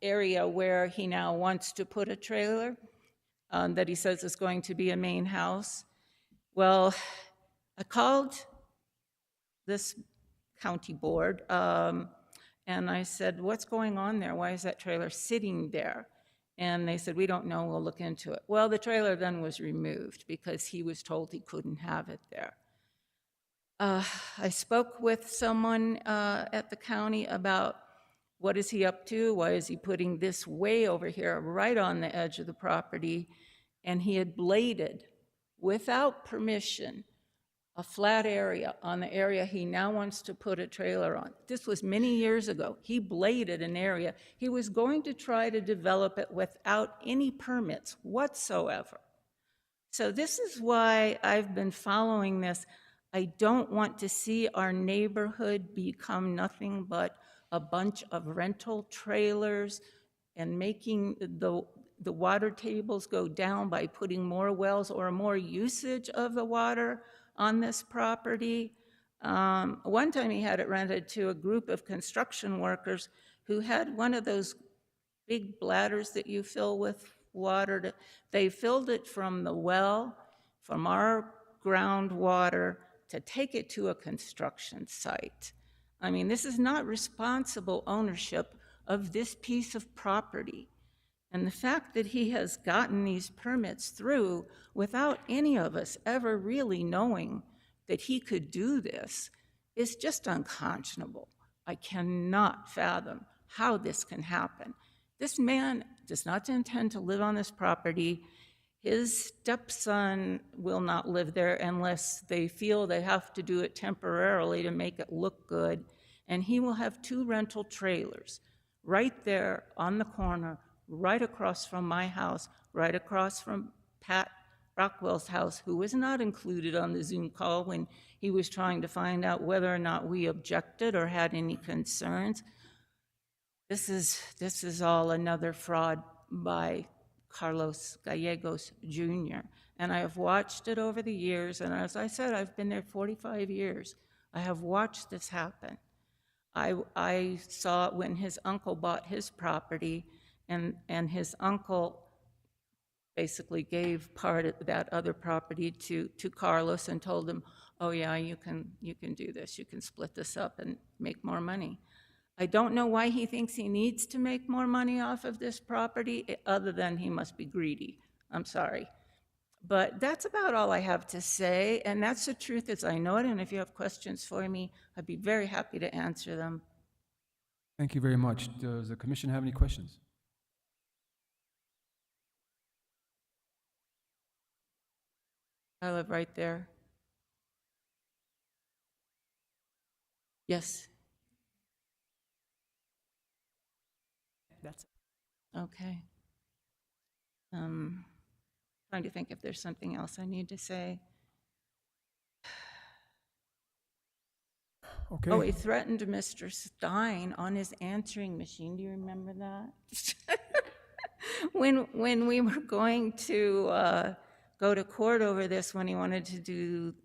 area where he now wants to put a trailer that he says is going to be a main house. Well, I called this county board, and I said, what's going on there? Why is that trailer sitting there? And they said, we don't know, we'll look into it. Well, the trailer then was removed because he was told he couldn't have it there. I spoke with someone at the county about what is he up to? Why is he putting this way over here, right on the edge of the property? And he had bladed, without permission, a flat area on the area he now wants to put a trailer on. This was many years ago. He bladed an area. He was going to try to develop it without any permits whatsoever. So this is why I've been following this. I don't want to see our neighborhood become nothing but a bunch of rental trailers and making the water tables go down by putting more wells or more usage of the water on this property. One time he had it rented to a group of construction workers who had one of those big bladders that you fill with water. They filled it from the well, from our groundwater, to take it to a construction site. I mean, this is not responsible ownership of this piece of property. And the fact that he has gotten these permits through without any of us ever really knowing that he could do this is just unconscionable. I cannot fathom how this can happen. This man does not intend to live on this property. His stepson will not live there unless they feel they have to do it temporarily to make it look good. And he will have 2 rental trailers right there on the corner, right across from my house, right across from Pat Rockwell's house, who was not included on the Zoom call when he was trying to find out whether or not we objected or had any concerns. This is all another fraud by Carlos Gallegos Jr. And I have watched it over the years, and as I said, I've been there 45 years. I have watched this happen. I saw it when his uncle bought his property, and his uncle basically gave part of that other property to Carlos and told him, oh yeah, you can do this, you can split this up and make more money. I don't know why he thinks he needs to make more money off of this property, other than he must be greedy. I'm sorry. But that's about all I have to say, and that's the truth as I know it, and if you have questions for me, I'd be very happy to answer them.
Thank you very much. Does the commission have any questions?
I live right there. Yes.
That's it.
Okay. Trying to think if there's something else I need to say.
Okay.
Oh, he threatened Mr. Stein on his answering machine. Do you remember that? When we were going to go to court over this, when he wanted to do,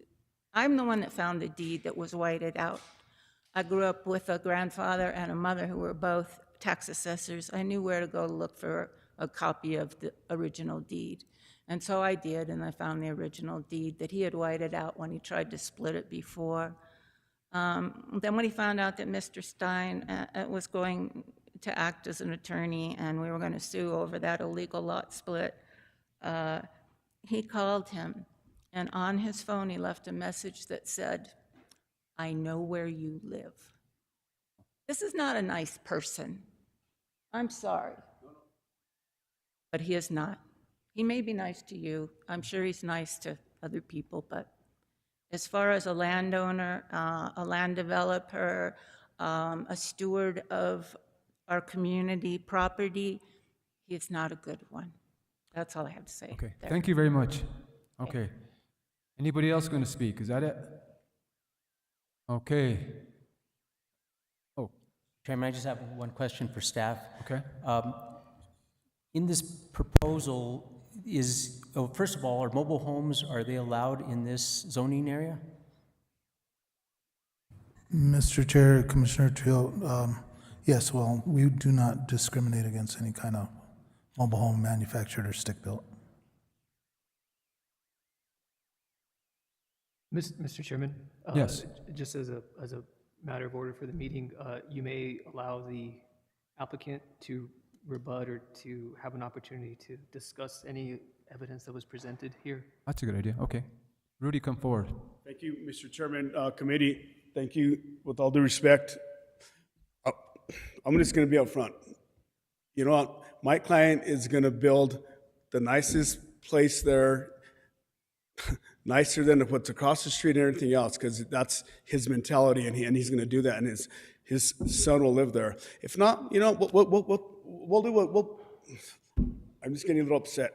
I'm the one that found the deed that was whited out. I grew up with a grandfather and a mother who were both tax assessors. I knew where to go to look for a copy of the original deed. And so I did, and I found the original deed that he had whited out when he tried to split it before. Then when he found out that Mr. Stein was going to act as an attorney and we were going to sue over that illegal lot split, he called him, and on his phone he left a message that said, I know where you live. This is not a nice person. I'm sorry. But he is not. He may be nice to you. I'm sure he's nice to other people, but as far as a landowner, a land developer, a steward of our community property, he is not a good one. That's all I have to say.
Okay,
there.
thank you very much. Okay. Anybody else going to speak? Is that it? Okay. Oh,
Chairman, I just have one question for staff.
okay.
In this proposal, first of all, are mobile homes, are they allowed in this zoning area?
Mr. Chair, Commissioner Trio, yes, well, we do not discriminate against any kind of mobile home manufactured or stick-built.
Mr. Chairman?
Yes.
Just as a matter of order for the meeting, you may allow the applicant to rebut or to have an opportunity to discuss any evidence that was presented here.
That's a good idea. Okay. Rudy, come forward.
Thank you, Mr. Chairman, committee. Thank you. With all due respect, I'm just going to be upfront. You know what? My client is going to build the nicest place there, nicer than what's across the street and everything else, because that's his mentality, and he's going to do that, and his son will live there. If not, you know, we'll do what. I'm just getting a little upset.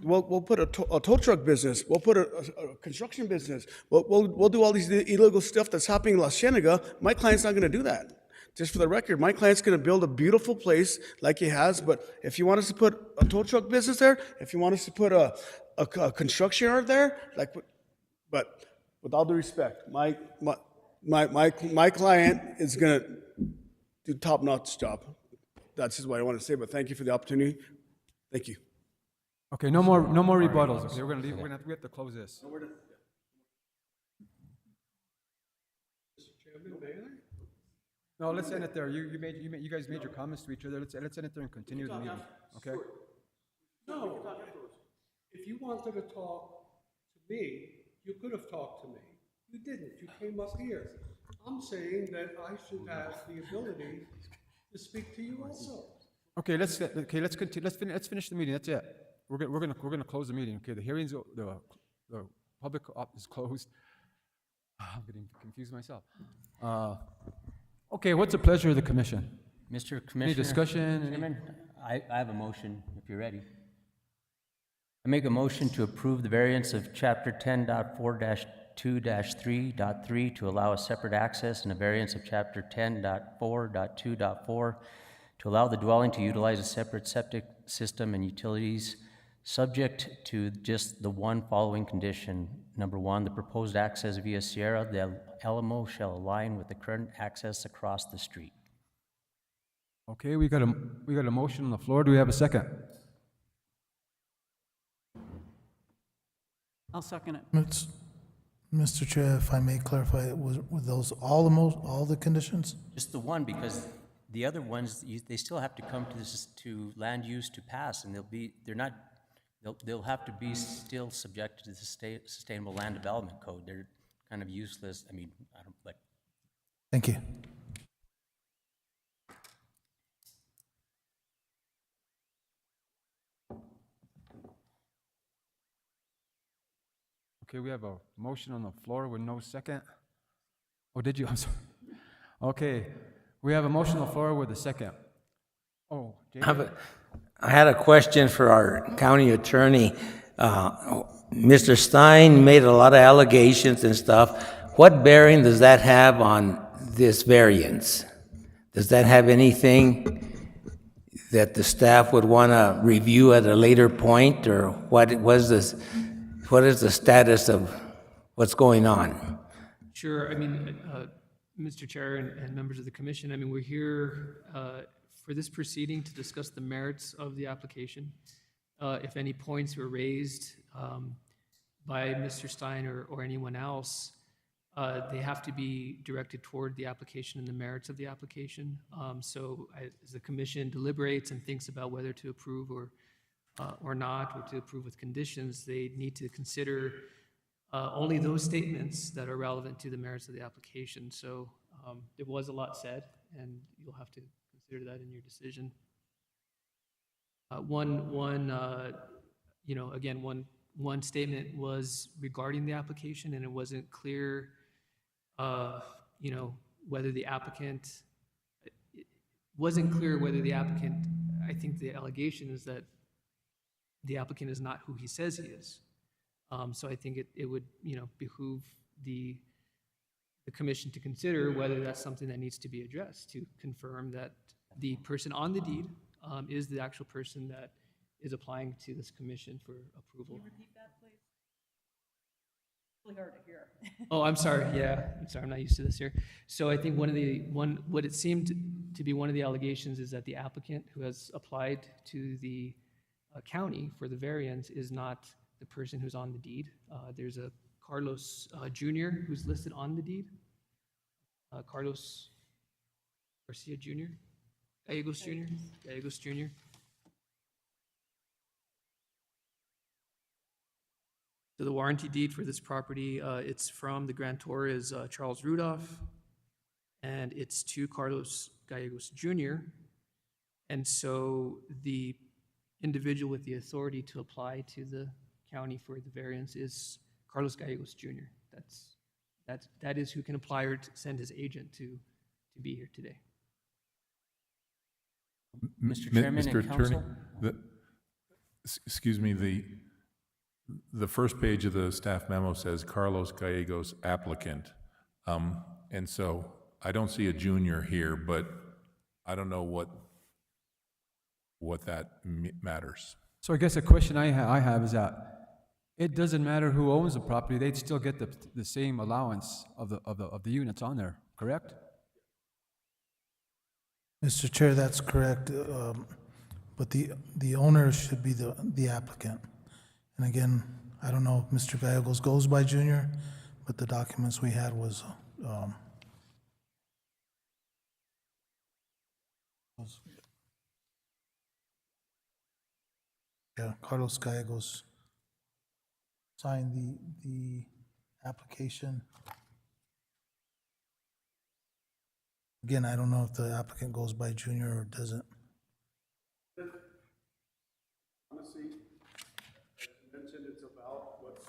We'll put a tow truck business. We'll put a construction business. We'll do all these illegal stuff that's happening in La Cienega. My client's not going to do that. Just for the record, my client's going to build a beautiful place like he has. But if you want us to put a tow truck business there, if you want us to put a construction yard there, but with all due respect, my client is going to do top-notch job. That's just what I want to say. But thank you for the opportunity. Thank you.
Okay, no more rebuttals. Okay, we're gonna leave. We have to close this. No, let's end it there. You guys made your comments to each other. Let's end it there and continue the meeting. Okay.
No, if you wanted to talk to me, you could have talked to me. You didn't. You came up here. I'm saying that I should have the ability to speak to you also.
Okay, let's continue. Let's finish the meeting. That's it. We're gonna close the meeting. Okay, the hearings, the public is closed. I'm getting confused myself. Okay, what's the pleasure of the commission?
Mr. Commissioner.
Any discussion?
Chairman, I have a motion, if you're ready. I make a motion to approve the variance of Chapter 10.4-2-3.3 to allow a separate access, and a variance of Chapter 10.4.2.4 to allow the dwelling to utilize a separate septic system and utilities, subject to just the one following condition. Number one, the proposed access via Sierra del Alamo shall align with the current access across the street.
Okay, we got a motion on the floor. Do we have a second?
I'll second it.
Mr. Chair, if I may clarify, were those all the conditions?
Just the one, because the other ones, they still have to come to land use to pass, and they'll have to be still subjected to the Sustainable Land Development Code. They're kind of useless. I mean, I don't like.
Thank you.
Okay, we have a motion on the floor with no second. Oh, did you? I'm sorry. Okay, we have a motion on the floor with a second. Oh, David.
I had a question for our county attorney. Mr. Stein made a lot of allegations and stuff. What bearing does that have on this variance? Does that have anything that the staff would want to review at a later point, or what is the status of what's going on?
Sure. I mean, Mr. Chair and members of the commission, I mean, we're here for this proceeding to discuss the merits of the application. If any points were raised by Mr. Stein or anyone else, they have to be directed toward the application and the merits of the application. So as the commission deliberates and thinks about whether to approve or not, or to approve with conditions, they need to consider only those statements that are relevant to the merits of the application. So there was a lot said, and you'll have to consider that in your decision. One statement was regarding the application, and it wasn't clear, whether the applicant, I think the allegation is that the applicant is not who he says he is. So I think it would, behoove the commission to consider whether that's something that needs to be addressed, to confirm that the person on the deed is the actual person that is applying to this commission for approval.
Can you repeat that, please? Really hard to hear.
Oh, I'm sorry, yeah, I'm sorry, I'm not used to this here. So I think what it seemed to be one of the allegations is that the applicant who has applied to the county for the variance is not the person who's on the deed. There's a Carlos Jr. who's listed on the deed. Carlos Garcia Jr., Gallegos Jr., Gallegos Jr. So the warranty deed for this property, it's from, the grantor is Charles Rudolph, and it's to Carlos Gallegos Jr. And so the individual with the authority to apply to the county for the variance is Carlos Gallegos Jr. That is who can apply or send his agent to be here today.
Mr. Chairman and counsel?
Excuse me, the first page of the staff memo says Carlos Gallegos applicant. And so I don't see a junior here, but I don't know what that matters.
So I guess the question I have is that it doesn't matter who owns the property, they'd still get the same allowance of the units on there, correct?
Mr. Chair, that's correct, but the owner should be the applicant. And again, I don't know if Mr. Gallegos goes by Junior, but the documents we had was yeah, Carlos Gallegos signed the application. Again, I don't know if the applicant goes by Junior or doesn't.
Honestly, as you mentioned, it's about what's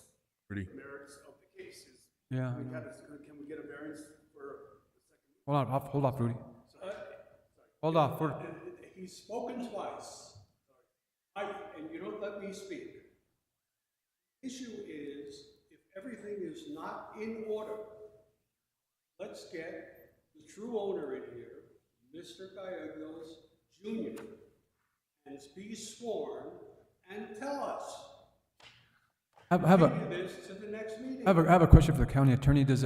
Pretty.
the merits of the cases.
Yeah.
Can we get a variance for the second?
Hold off, Rudy. Hold off.
He's spoken twice. And you don't let me speak. Issue is, if everything is not in order, let's get the true owner in here, Mr. Gallegos Jr., and be sworn and tell us. Continue this to the next meeting.
I have a question for the county attorney. Is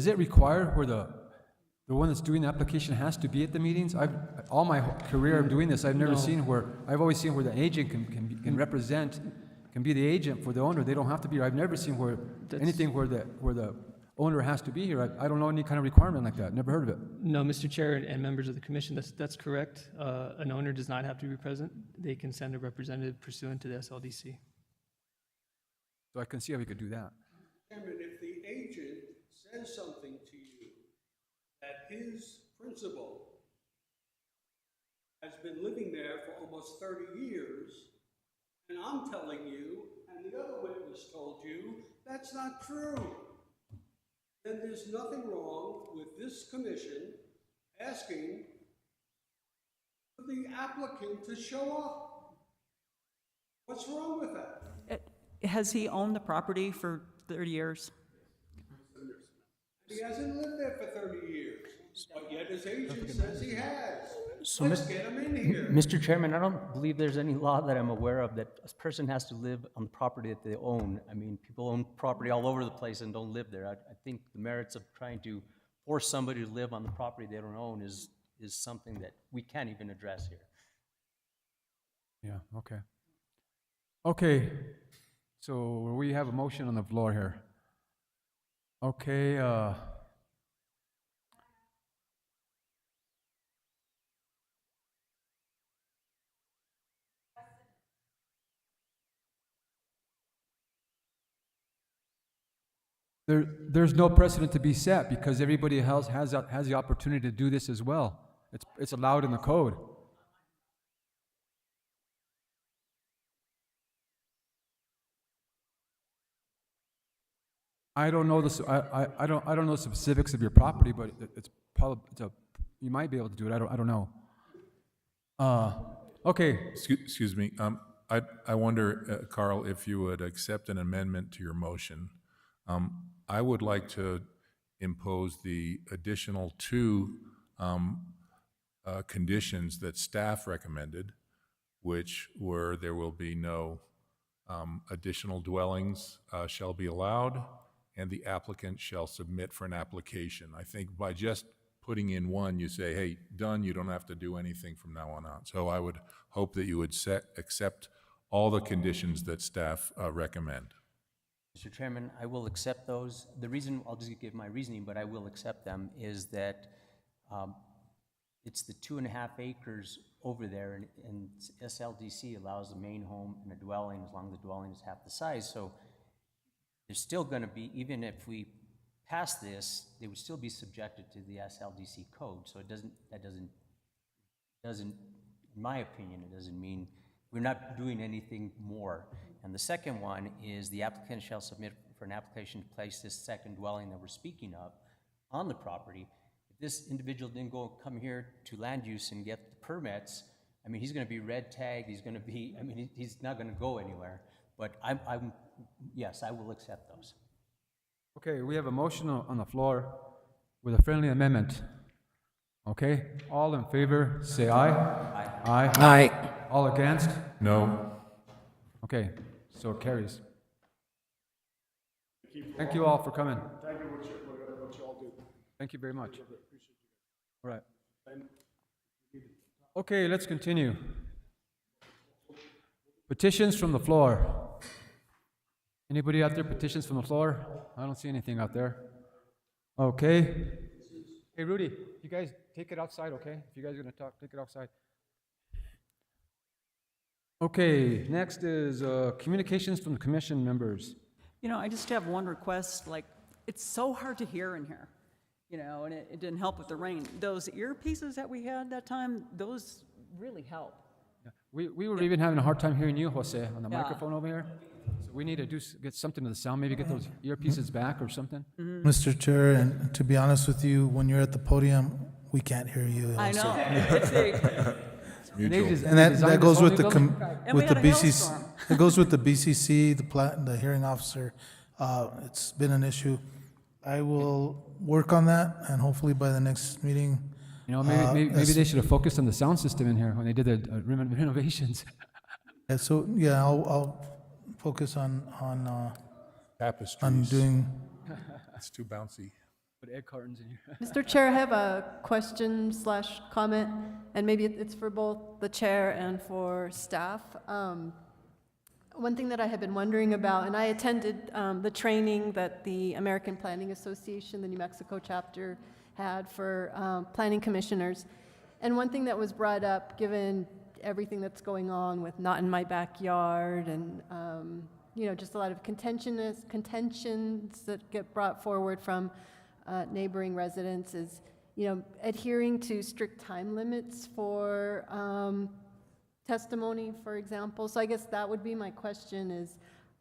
it required where the one that's doing the application has to be at the meetings? All my career of doing this, I've never seen I've always seen where the agent can represent, can be the agent for the owner. They don't have to be here. I've never seen anything where the owner has to be here. I don't know any kind of requirement like that. Never heard of it.
No, Mr. Chair and members of the commission, that's correct. An owner does not have to be present. They can send a representative pursuant to the SLDC.
So I can see how we could do that.
Chairman, if the agent says something to you that his principal has been living there for almost 30 years, and I'm telling you, and the other witness told you, that's not true, then there's nothing wrong with this commission asking for the applicant to show up. What's wrong with that?
Has he owned the property for 30 years?
He hasn't lived there for 30 years, but yet his agent says he has.
So,
Let's get him in here.
Mr. Chairman, I don't believe there's any law that I'm aware of that a person has to live on the property that they own. I mean, people own property all over the place and don't live there. I think the merits of trying to force somebody to live on the property they don't own is something that we can't even address here.
Yeah, okay. Okay, so we have a motion on the floor here. Okay, there's no precedent to be set because everybody else has the opportunity to do this as well. It's allowed in the code. I don't know I don't know the specifics of your property, but it's probably you might be able to do it. I don't know. Okay.
Excuse me. I wonder, Carl, if you would accept an amendment to your motion. I would like to impose the additional 2 conditions that staff recommended, which were there will be no additional dwellings shall be allowed, and the applicant shall submit for an application. I think by just putting in one, you say, hey, done, you don't have to do anything from now on out. So I would hope that you would accept all the conditions that staff recommend.
Mr. Chairman, I will accept those. The reason, I'll just give my reasoning, but I will accept them, is that it's the 2.5 acres over there, and SLDC allows a main home and a dwelling as long as the dwelling is half the size. So there's still going to be, even if we pass this, they would still be subjected to the SLDC code. So that doesn't, in my opinion, it doesn't mean we're not doing anything more. And the second one is the applicant shall submit for an application to place this second dwelling that we're speaking of on the property. If this individual didn't come here to land use and get the permits, I mean, he's going to be red tagged. He's going to be, I mean, he's not going to go anywhere. But yes, I will accept those.
Okay, we have a motion on the floor with a friendly amendment. Okay, all in favor, say aye.
Aye.
Aye.
Aye.
All against?
No?
Okay, so it carries. Thank you all for coming.
Thank you for what you all do.
Thank you very much. All right. Okay, let's continue. Petitions from the floor. Anybody out there, petitions from the floor? I don't see anything out there. Okay. Hey, Rudy, you guys take it outside, okay? If you guys are going to talk, take it outside. Okay, next is communications from the commission members.
You know, I just have one request, like, it's so hard to hear in here, you know, and it didn't help with the rain. Those earpieces that we had that time, those really help.
Yeah. We were even having a hard time hearing you, Jose, on the
Yeah.
microphone over here. So we need to get something to the sound, maybe get those earpieces back or something.
Mr. Chair, and to be honest with you, when you're at the podium, we can't hear you.
I
also.
know. It's
And that goes with the
And we
with the
had a
BCC.
hailstorm.
It goes with the BCC, the hearing officer. It's been an issue. I will work on that, and hopefully by the next meeting.
You know, maybe
as-
they should have focused on the sound system in here when they did the renovations.
Yeah, so yeah, I'll focus on
Tapestries.
doing.
It's too bouncy.
Put egg cartons in here.
Mr. Chair, I have a question/comment, and maybe it's for both the chair and for staff. One thing that I have been wondering about, and I attended the training that the American Planning Association, the New Mexico chapter, had for planning commissioners. And one thing that was brought up, given everything that's going on with Not in My Backyard and, you know, just a lot of contentions that get brought forward from neighboring residents is, you know, adhering to strict time limits for testimony, for example. So I guess that would be my question is,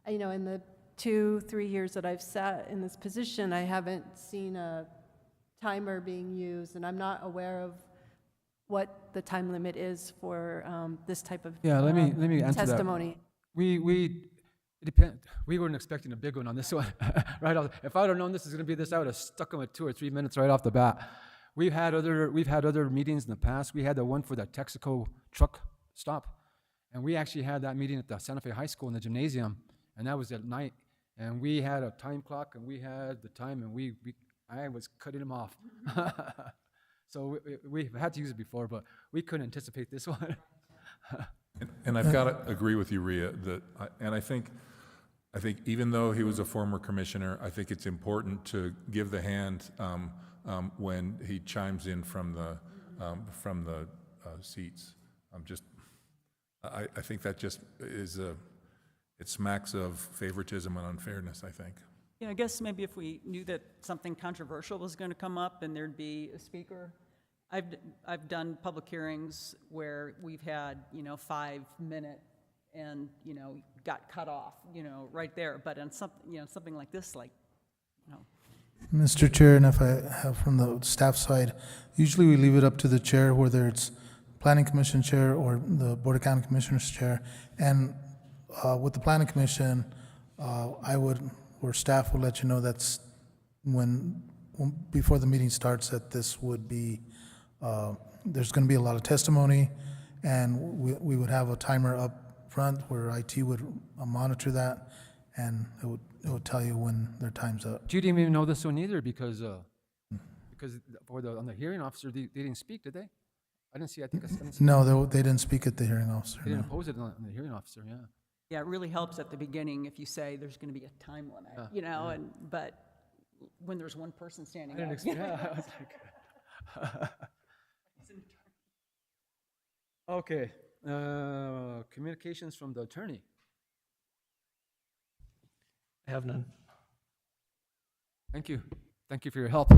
you know, in the 2-3 years that I've sat in this position, I haven't seen a timer being used, and I'm not aware of what the time limit is for this type of
Yeah, let me answer that.
testimony.
It depends. We weren't expecting a big one on this one, right off. If I would have known this is going to be this, I would have stuck them at 2 or 3 minutes right off the bat. We've had other meetings in the past. We had the one for the Texaco truck stop, and we actually had that meeting at the Santa Fe High School in the gymnasium, and that was at night. And we had a time clock, and we had the time, and I was cutting them off. So we've had to use it before, but we couldn't anticipate this one.
And I've got to agree with you, Rhea, and I think even though he was a former commissioner, I think it's important to give the hand when he chimes in from the seats. I think that just is it smacks of favoritism and unfairness, I think.
Yeah, I guess maybe if we knew that something controversial was going to come up and there'd be a speaker. I've done public hearings where we've had, you know, 5-minute and, you know, got cut off, you know, right there. But on something, you know, something like this, like, you know.
Mr. Chair, and if I have from the staff side, usually we leave it up to the chair, whether it's Planning Commission chair or the Board of County Commissioners chair. And with the Planning Commission, or staff will let you know that's before the meeting starts, that this would be, there's going to be a lot of testimony, and we would have a timer up front where IT would monitor that, and it would tell you when their time's up.
You didn't even know this one either because on the hearing officer, they didn't speak, did they? I didn't see, I think, I didn't see-
No, they didn't speak at the hearing officer,
they
no.
didn't oppose it on the hearing officer, yeah.
Yeah, it really helps at the beginning if you say there's going to be a time limit, you know, but when there's one person standing
I didn't
up.
expect, yeah, I was like. Okay, communications from the attorney.
I have none.
Thank you. Thank you for your help.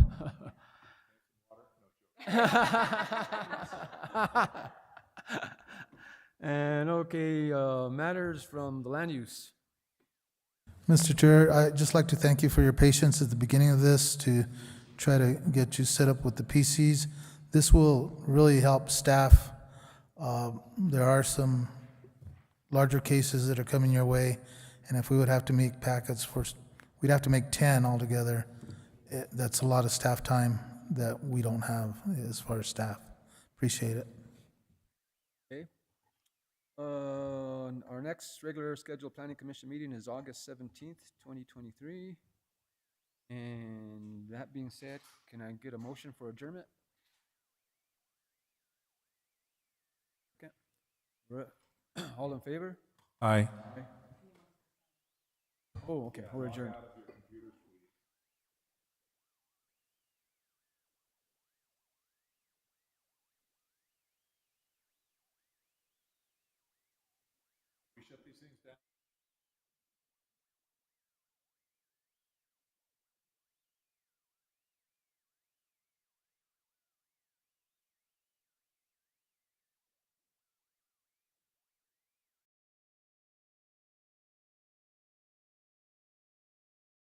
And okay, matters from the land use.
Mr. Chair, I'd just like to thank you for your patience at the beginning of this to try to get you set up with the PCs. This will really help staff. There are some larger cases that are coming your way, and if we would have to make packets we'd have to make 10 altogether. That's a lot of staff time that we don't have as far as staff. Appreciate it.
Okay. Our next regular scheduled planning commission meeting is August 17th, 2023. And that being said, can I get a motion for adjournment? Okay. All in favor?
Aye.
Oh, okay, we're adjourned.